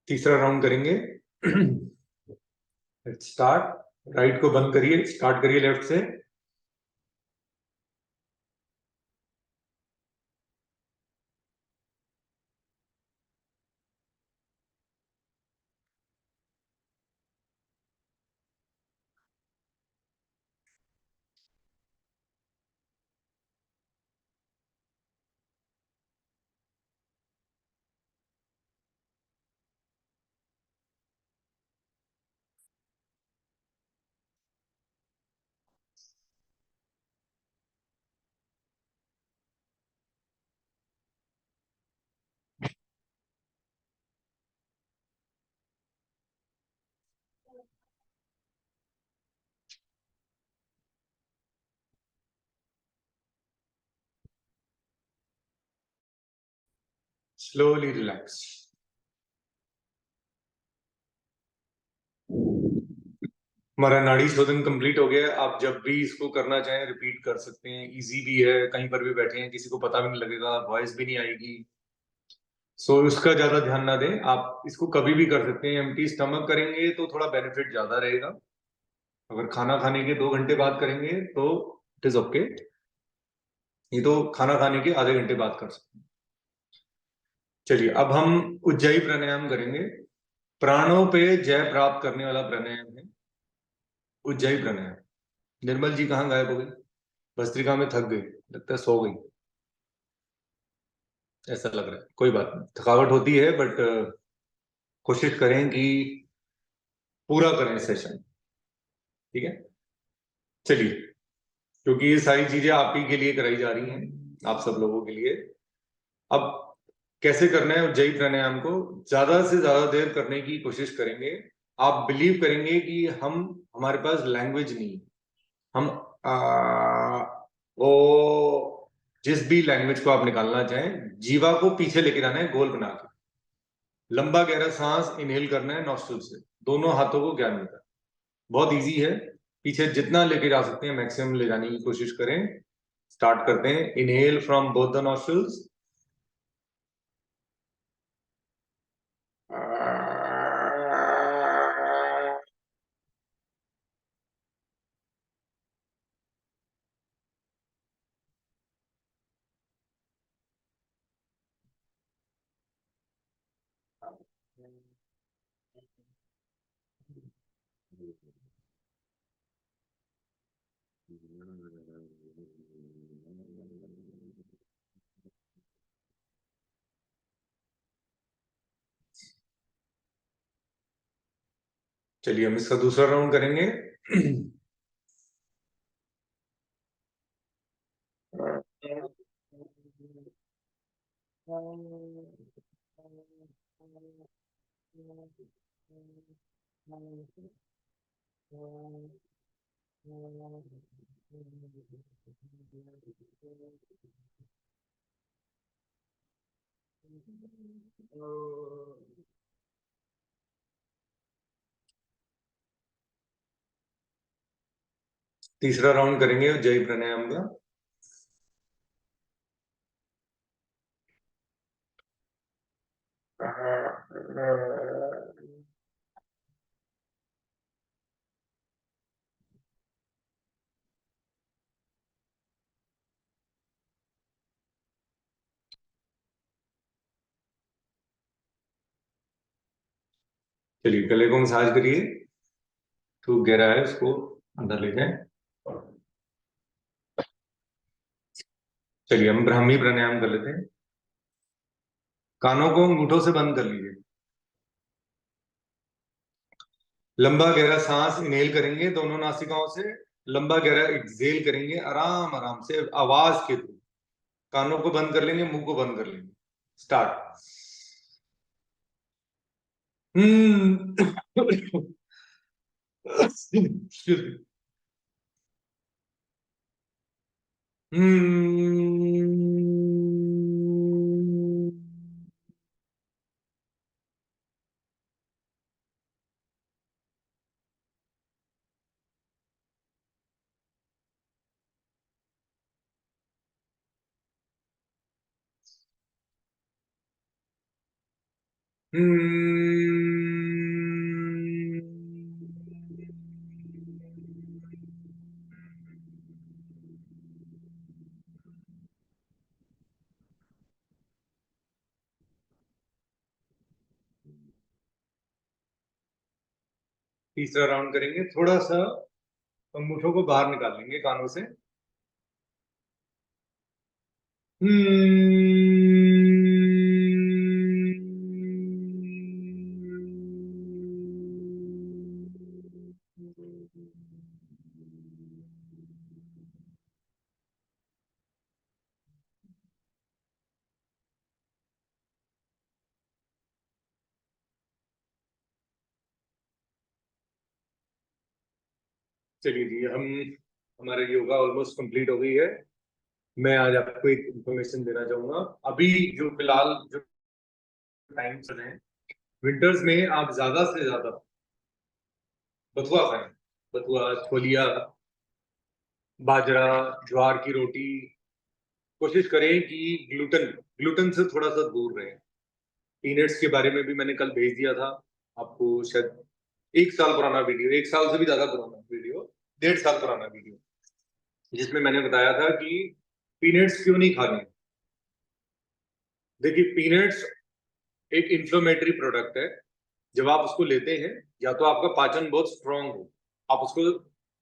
तीसरा राउंड करेंगे। स्टार्ट। राइट को बंद करिए, स्टार्ट करिए लेफ्ट से। Slowly relax. हमारा नाड़ी शोधन कंप्लीट हो गया है। आप जब भी इसको करना चाहें रिपीट कर सकते हैं। इजी भी है, कहीं पर भी बैठे हैं किसी को पता भी नहीं लगेगा, वॉइस भी नहीं आएगी। सो उसका ज्यादा ध्यान ना दें। आप इसको कभी भी कर सकते हैं। एम्प्टी स्टमक करेंगे तो थोड़ा बेनिफिट ज्यादा रहेगा। अगर खाना खाने के 2 घंटे बाद करेंगे तो इट इज ओके। ये तो खाना खाने के आधे घंटे बाद कर सकते हैं। चलिए अब हम उज्जाई प्राणायाम करेंगे। प्राणों पे जय प्राप्त करने वाला प्राणायाम है उज्जाई प्राणायाम। निर्मल जी कहाँ गायब हो गई? भस्त्रिका में थक गई, लगता है सो गई, ऐसा लग रहा है। कोई बात नहीं, थकावट होती है बट कोशिश करें कि पूरा करें सेशन। ठीक है, चलिए। क्योंकि ये सारी चीजें आप ही के लिए कराई जा रही हैं, आप सब लोगों के लिए। अब कैसे करना है उज्जयी प्राणायाम को? ज्यादा से ज्यादा देर करने की कोशिश करेंगे। आप बिलीव करेंगे कि हम हमारे पास लैंग्वेज नहीं है। हम वो जिस भी लैंग्वेज को आप निकालना चाहें, जीवा को पीछे लेके जाना है गोल बना के। लंबा गहरा सांस इनहेल करना है नॉस्ट्रिल से, दोनों हाथों को ज्ञान मिलता है। बहुत इजी है। पीछे जितना लेके जा सकते हैं मैक्सिमम ले जाने की कोशिश करें। स्टार्ट करते हैं। Inhale from both the nostrils. चलिए हम इसका दूसरा राउंड करेंगे। तीसरा राउंड करेंगे जय प्राणायाम का। चलिए गले को मसाज करिए। तो गहरा है उसको अंदर ले जाए। चलिए हम ब्राह्मी प्राणायाम कर लेते हैं। कानों को अंगूठों से बंद कर लीजिए। लंबा गहरा सांस इनहेल करेंगे दोनों नासिकाओं से। लंबा गहरा एक्सहेल करेंगे आराम आराम से आवाज के थ्रू। कानों को बंद कर लेंगे, मुंह को बंद कर लेंगे। स्टार्ट। Excuse me. तीसरा राउंड करेंगे। थोड़ा सा अंगूठों को बाहर निकाल लेंगे कानों से। चलिए जी, हमारा योगा ऑलमोस्ट कंप्लीट हो गई है। मैं आज आपको एक इंफॉर्मेशन देना चाहूंगा। अभी जो फिलहाल जो टाइम चल रहे हैं, विंटर्स में आप ज्यादा से ज्यादा बथुआ खाएं। बथुआ, छोलिया, बाजरा, ज्वार की रोटी। कोशिश करें कि ग्लूटन ग्लूटन से थोड़ा सा दूर रहें। पीनट्स के बारे में भी मैंने कल भेज दिया था आपको, शायद 1 साल पुराना वीडियो, 1 साल से भी ज्यादा पुराना वीडियो, 1.5 साल पुराना वीडियो, जिसमें मैंने बताया था कि पीनट्स क्यों नहीं खाने। देखिए, पीनट्स एक इंफ्लेमेटरी प्रोडक्ट है। जब आप उसको लेते हैं, या तो आपका पाचन बहुत स्ट्रांग हो, आप उसको,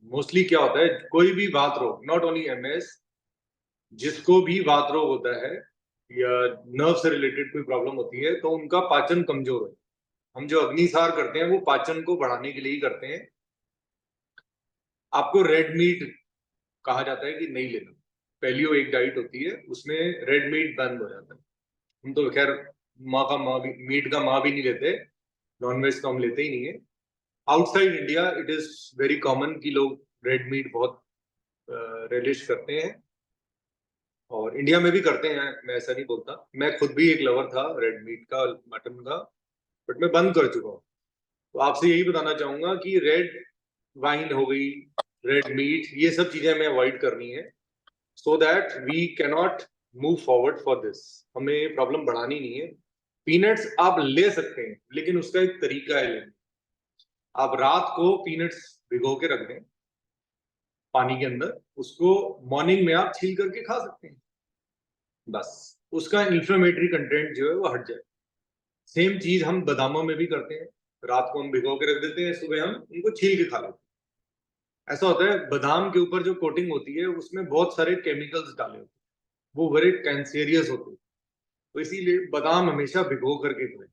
मोस्टली क्या होता है, कोई भी वात रोग, नॉट ओनली एमएस, जिसको भी वात रोग होता है या नर्व से रिलेटेड कोई प्रॉब्लम होती है, तो उनका पाचन कमजोर है। हम जो अग्निसार करते हैं वो पाचन को बढ़ाने के लिए ही करते हैं। आपको रेड मीट कहा जाता है कि नहीं लेना। पैलियो एक डाइट होती है, उसमें रेड मीट बैन हो जाता है। हम तो खैर माँ भी, मीट का माँ भी नहीं लेते, नॉनवेज तो हम लेते ही नहीं है। Outside India it is very common कि लोग रेड मीट बहुत रिलिश करते हैं, और इंडिया में भी करते हैं, मैं ऐसा नहीं बोलता। मैं खुद भी एक लवर था रेड मीट का, मटन का, बट मैं बंद कर चुका हूँ। तो आपसे यही बताना चाहूंगा कि रेड वाइन हो गई, रेड मीट, ये सब चीजें हमें अवॉइड करनी है, so that we cannot move forward for this. हमें प्रॉब्लम बढ़ानी नहीं है। पीनट्स आप ले सकते हैं, लेकिन उसका एक तरीका है लेने। आप रात को पीनट्स भिगो के रख दें पानी के अंदर, उसको मॉर्निंग में आप छील करके खा सकते हैं। बस उसका इन्फ्लेमेटरी कंटेंट जो है वो हट जाए। सेम चीज हम बादामों में भी करते हैं। रात को हम भिगो के रख देते हैं, सुबह हम उनको छील के खा लेते हैं। ऐसा होता है, बादाम के ऊपर जो कोटिंग होती है उसमें बहुत सारे केमिकल्स डाले होते हैं, वो बड़े कैंसेरियस होते हैं। तो इसीलिए बादाम हमेशा भिगो करके खाएं।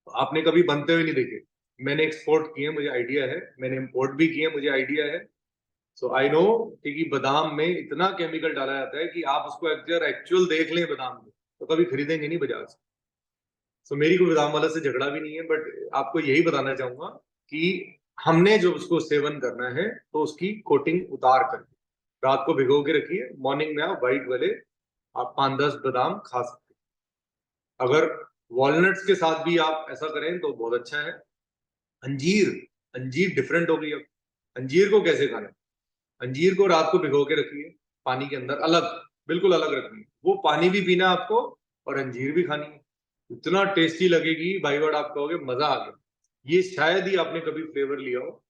तो आपने कभी बनते हुए नहीं देखे। मैंने एक्सपोर्ट किए, मुझे आइडिया है, मैंने इम्पोर्ट भी किए, मुझे आइडिया है। सो आई नो कि बादाम में इतना केमिकल डाला जाता है कि आप उसको अगर एक्चुअल देख लें बादाम में, तो कभी खरीदेंगे नहीं बाजार से। सो मेरी कोई बादाम वाला से झगड़ा भी नहीं है, बट आपको यही बताना चाहूंगा कि हमने जो उसको सेवन करना है, तो उसकी कोटिंग उतार करके रात को भिगो के रखिए, मॉर्निंग में आप व्हाइट वाले आप 5-10 बादाम खा सकते हैं। अगर वॉलनट्स के साथ भी आप ऐसा करें तो बहुत अच्छा है। अंजीर, अंजीर डिफरेंट हो गई अब। अंजीर को कैसे खाना है? अंजीर को रात को भिगो के रखिए पानी के अंदर, अलग, बिल्कुल अलग रखनी है। वो पानी भी पीना है आपको, और अंजीर भी खानी है। इतना टेस्टी लगेगी भाई, वर्ड आप कहोगे मजा आ गया। ये शायद ही आपने कभी फ्लेवर लिया हो।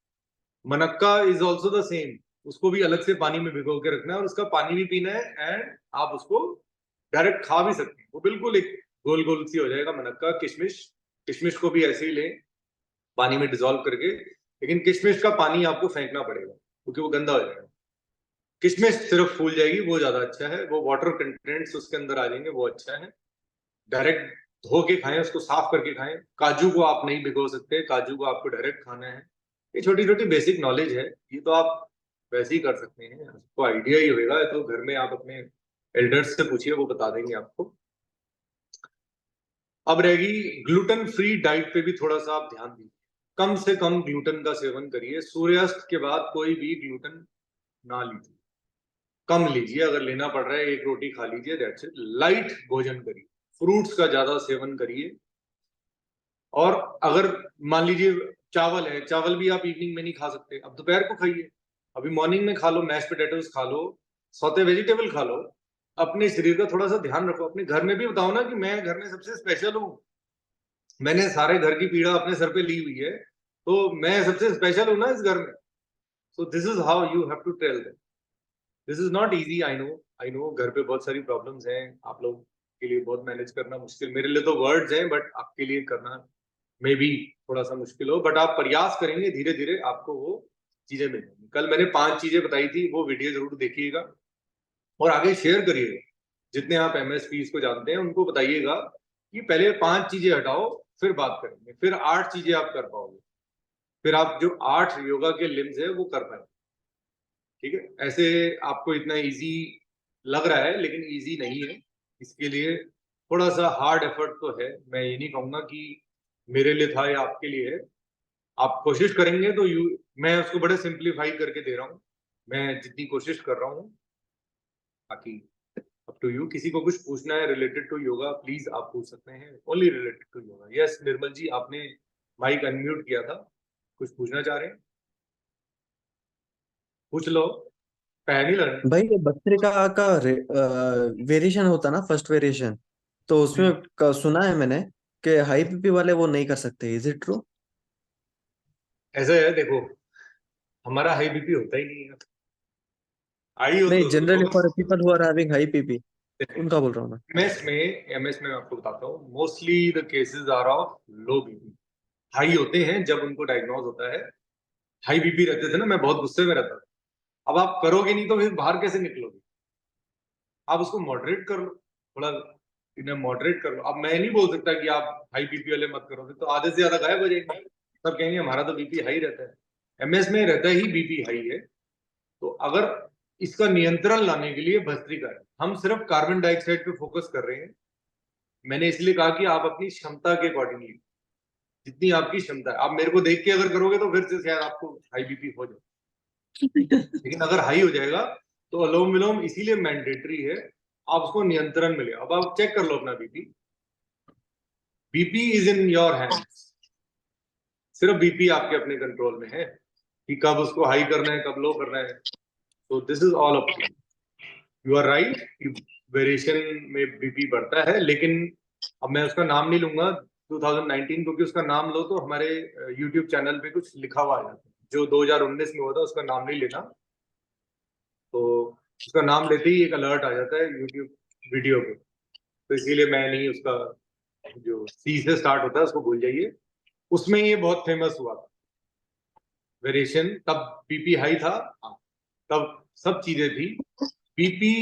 मनक्का इज ऑल्सो द सेम। उसको भी अलग से पानी में भिगो के रखना है, और उसका पानी भी पीना है, एंड आप उसको डायरेक्ट खा भी सकते हैं। वो बिल्कुल एक गोल गोल सी हो जाएगा मनक्का। किशमिश, किशमिश को भी ऐसे ही लें पानी में डिजोल्व करके, लेकिन किशमिश का पानी आपको फेंकना पड़ेगा क्योंकि वो गंदा हो जाएगा। किशमिश सिर्फ फूल जाएगी, वो ज्यादा अच्छा है, वो वाटर कंटेंट्स उसके अंदर आ जाएंगे, वो अच्छा है। डायरेक्ट धो के खाएं, उसको साफ करके खाएं। काजू को आप नहीं भिगो सकते, काजू को आपको डायरेक्ट खाना है। ये छोटी छोटी बेसिक नॉलेज है, ये तो आप वैसे ही कर सकते हैं, आपको आइडिया ही होगा, तो घर में आप अपने एल्डर्स से पूछिए, वो बता देंगे आपको। अब रहेगी ग्लूटेन फ्री डाइट पे भी थोड़ा सा आप ध्यान दीजिए। कम से कम ग्लूटेन का सेवन करिए। सूर्यास्त के बाद कोई भी ग्लूटेन ना लीजिए, कम लीजिए। अगर लेना पड़ रहा है एक रोटी खा लीजिए, दैट्स इट। लाइट भोजन करिए, फ्रूट्स का ज्यादा सेवन करिए। और अगर मान लीजिए चावल है, चावल भी आप इवनिंग में नहीं खा सकते, अब दोपहर को खाइए। अभी मॉर्निंग में खा लो, मैश पोटैटोस खा लो, सौते वेजिटेबल खा लो। अपने शरीर का थोड़ा सा ध्यान रखो। अपने घर में भी बताओ ना कि मैं घर में सबसे स्पेशल हूँ, मैंने सारे घर की पीड़ा अपने सर पे ली हुई है, तो मैं सबसे स्पेशल हूं ना इस घर में। So this is how you have to tell them. This is not easy, I know, I know. घर पे बहुत सारी प्रॉब्लम्स हैं, आप लोग के लिए बहुत मैनेज करना मुश्किल, मेरे लिए तो वर्ड्स हैं, बट आपके लिए करना मे बी थोड़ा सा मुश्किल हो, बट आप प्रयास करेंगे धीरे धीरे आपको वो चीजें मिलेंगी। कल मैंने 5 चीजें बताई थी, वो वीडियो जरूर देखिएगा और आगे शेयर करिएगा। जितने आप एमएसपीज को जानते हैं उनको बताइएगा कि पहले 5 चीजें हटाओ, फिर बात करेंगे, फिर 8 चीजें आप कर पाओगे, फिर आप जो 8 योगा के लिम्स है वो कर पाएंगे। ठीक है, ऐसे आपको इतना इजी लग रहा है लेकिन इजी नहीं है, इसके लिए थोड़ा सा हार्ड एफर्ट तो है। मैं ये नहीं कहूंगा कि मेरे लिए था या आपके लिए है। आप कोशिश करेंगे तो मैं उसको बड़े सिंप्लीफाई करके दे रहा हूँ, मैं जितनी कोशिश कर रहा हूँ। बाकी अप टू यू, किसी को कुछ पूछना है रिलेटेड टू योगा प्लीज आप पूछ सकते हैं, only related to yoga. Yes Nirmal ji, आपने माइक अनम्यूट किया था, कुछ पूछना चाह रहे हैं, पूछ लो, पैर नहीं लग भाई ये भस्त्रिका का वेरिएशन होता ना, फर्स्ट वेरिएशन, तो रहे। उसमें सुना है मैंने कि हाई पीपी वाले वो नहीं कर सकते। Is it true? ऐसा है देखो, हमारा हाई बीपी होता ही नहीं है, आई हो नहीं, तो जनरली लोग। For people who are having high BP, उनका बोल रहा हूँ मैं। एमएस में मैं आपको बताता हूँ, mostly the cases are of low BP. High होते हैं जब उनको डायग्नोज होता है। हाई बीपी रहते थे ना, मैं बहुत गुस्से में रहता था। अब आप करोगे नहीं तो फिर बाहर कैसे निकलोगे? आप उसको मॉडरेट कर लो, थोड़ा इन्हें मॉडरेट कर लो। अब मैं नहीं बोल सकता कि आप हाई बीपी वाले मत करोगे तो आधे से ज्यादा गायब हो जाएंगे, सब कहेंगे हमारा तो बीपी हाई रहता है। एमएस में रहता ही बीपी हाई है। तो अगर इसका नियंत्रण लाने के लिए भस्त्रिका है, हम सिर्फ कार्बन डाइऑक्साइड पे फोकस कर रहे हैं। मैंने इसलिए कहा कि आप अपनी क्षमता के अकॉर्डिंगली, जितनी आपकी क्षमता है, आप मेरे को देख के अगर करोगे तो फिर से शायद आपको हाई बीपी हो जाए, लेकिन अगर हाई हो जाएगा तो अलोम विलोम इसीलिए मैंडेटरी है, आप उसको नियंत्रण में ले। अब आप चेक कर लो अपना BP, BP is in your hands. सिर्फ बीपी आपके अपने कंट्रोल में है कि कब उसको हाई करना है, कब लो करना है। तो this is all up to you are right कि वेरिएशन में बीपी बढ़ता है, लेकिन अब मैं उसका नाम नहीं लूंगा 2019, क्योंकि उसका नाम लो तो हमारे यूट्यूब चैनल पे कुछ लिखा हुआ आ जाता है। जो 2019 में हुआ था उसका नाम नहीं लेना, तो उसका नाम लेते ही एक अलर्ट आ जाता है यूट्यूब वीडियो पे, तो इसीलिए मैं नहीं, उसका जो सी से स्टार्ट होता है उसको भूल जाइए। उसमें ये बहुत फेमस हुआ था वेरिएशन, तब बीपी हाई था। हाँ, तब सब चीजें थी। बीपी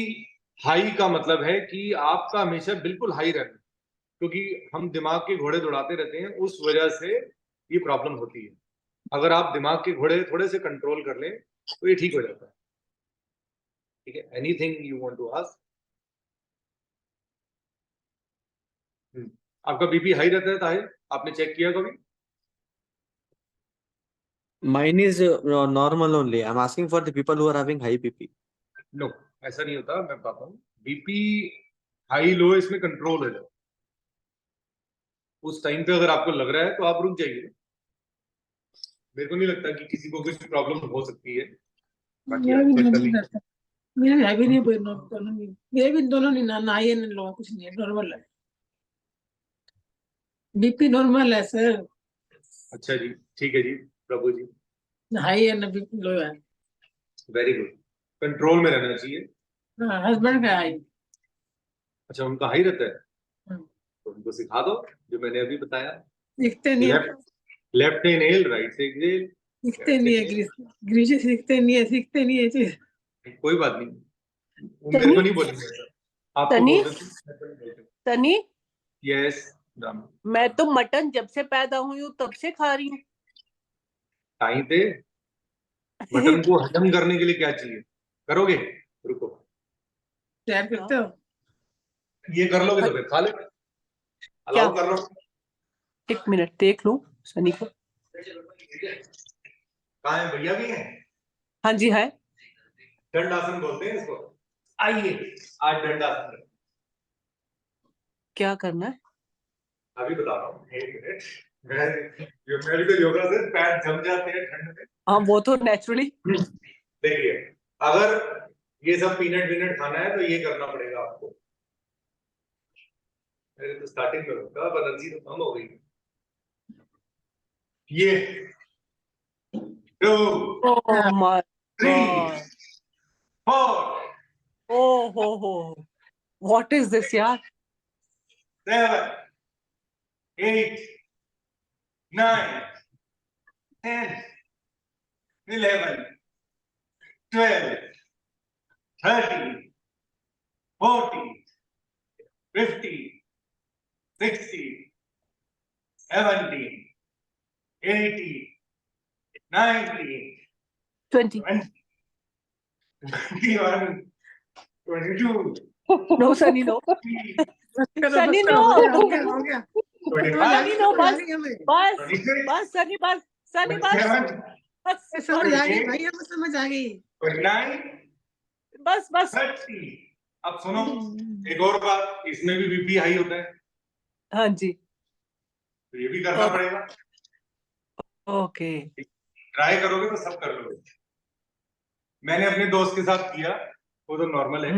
हाई का मतलब है कि आपका हमेशा बिल्कुल हाई रहना, क्योंकि हम दिमाग के घोड़े दौड़ाते रहते हैं, उस वजह से ये प्रॉब्लम होती है। अगर आप दिमाग के घोड़े थोड़े से कंट्रोल कर लें तो ये ठीक हो जाता है। ठीक है, anything you want to ask? आपका बीपी हाई रहता है ताहिर, आपने चेक किया कभी? Mine is normal only, I am asking for the people who are having high BP. No, ऐसा नहीं होता, मैं बताता हूँ। बीपी हाई लो इसमें कंट्रोल हो जाए, उस टाइम पे अगर आपको लग रहा है तो आप रुक जाइए। मेरे को नहीं लगता कि किसी को कुछ प्रॉब्लम हो सकती है। बाकी मेरा आप भी चेक कर नॉर्मल लीजिए। रहता है। मेरा है भी नहीं, कोई दोनों नहीं, मेरे भी दोनों नहीं, ना हाई है ना लो, कुछ नहीं है, नॉर्मल है। बीपी नॉर्मल है सर, अच्छा जी, ठीक है जी, प्रभु जी, ना हाई है ना बीपी लो है। वेरी गुड, कंट्रोल में रहना चाहिए। हाँ, हस्बैंड का हाई। अच्छा, उनका हाई रहता है, हम्म, तो उनको सिखा दो जो मैंने अभी बताया। दिखते नहीं है, लेफ्ट लेफ्ट से इनहेल, राइट से एक्सहेल, दिखते लेफ्ट से नहीं है, inhale। ग्रीजे सीखते नहीं है, सीखते नहीं है चीज। कोई बात नहीं, वो मेरे तनी को नहीं बोलेंगे ऐसा, आपको तनी बोल देते। तनी यस, मैं तो मटन जब से पैदा हुई हूँ तब से खा रही हूँ। टाइम पे मटन को हजम करने के लिए क्या चाहिए, करोगे? रुको, तैयार करते हो? ये कर लोगे तो फिर खा ले, क्या? अलाउ कर लो। एक मिनट देख लूं सनी को। कहाँ है भैया भी हैं? हाँ जी है। दंडासन बोलते हैं इसको। आइए, आज दंडासन है। क्या करना है? अभी बता रहा हूँ, एक मिनट। मैं मेरे को योगा से पैर जम जाते हैं ठंड में। हाँ वो तो नेचुरली। देखिए, अगर ये सब पीनट वीनट खाना है तो ये करना पड़ेगा आपको। मेरे तो स्टार्टिंग में होता है, एनर्जी तो कम हो गई। ये 2 ओह माय 3 गॉड। 4 ओ हो, व्हाट इज दिस यार? 7 8 9, 10, 11, 12, 13, 14, 15, 16, 17, 18, 19, 20. 20, 21, 22, No, Sunny, no. 23, Sunny, हो no. गया हो गया 25, no, समझ आ गई हमें बस 26, बस Sunny, बस Sunny, बस 27, बस समझ आ गई 28, भाई हमें समझ आ गई 29, बस बस 30। अब सुनो एक और बात, इसमें भी बीपी हाई होता है, हाँ जी, तो ये भी करना पड़ेगा। ओके। ट्राई करोगे तो सब कर लोगे। मैंने अपने दोस्त के साथ किया, वो तो नॉर्मल है,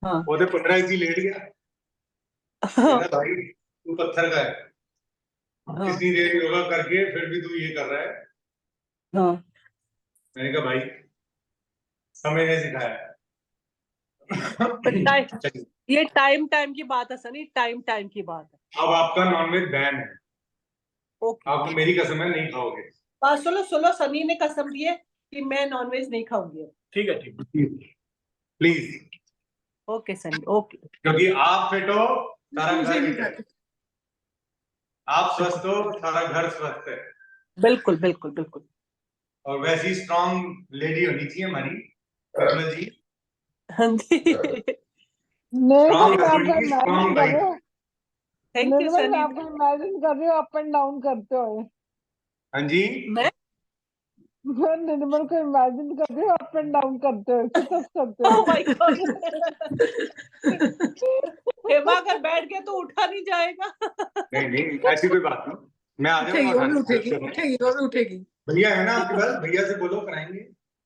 हाँ वो तो 15 इंची लेट गया, कहता भाई तू पत्थर का है, हाँ इतनी देर योगा करके फिर भी तू ये कर रहा है। हाँ। मैंने कहा भाई समय ने सिखाया। पर टाइम, चलिए, ये टाइम की बात है सनी, टाइम की बात है। अब आपका नॉनवेज बैन है, ओके, आप मेरी कसम है नहीं खाओगे। सुनो सुनो, सनी ने कसम दी है कि मैं नॉनवेज नहीं खाऊंगी अब। ठीक है, ठीक है, प्लीज, ओके सनी, ओके। क्योंकि आप फिट हो सारा तुमसे घर नहीं फिट है, खाते आप स्वस्थ हो सारा घर स्वस्थ है। बिल्कुल बिल्कुल बिल्कुल। और वैसी स्ट्रांग लेडी होनी चाहिए हमारी निर्मल जी, हाँ जी, स्ट्रांग निर्मल, आप हस्बैंड कोई की इमेजिन स्ट्रांग कर रहे वाइफ। हो? थैंक यू निर्मल, सनी। आप कोई इमेजिन कर रहे हो अप एंड डाउन करते हुए? हाँ जी, मैं मैं निर्मल को इमेजिन कर रही हूँ अप एंड डाउन करते हुए, सिटअप्स करते ओह हुए। माय गॉड, हेमा अगर बैठ गया तो उठा नहीं जाएगा। नहीं नहीं ऐसी कोई बात नहीं, मैं आ उठेगी जाऊंगा वो भी खाने उठेगी से। उठेगी वो भी उठेगी भैया है ना आपके पास, भैया से बोलो कराएंगे।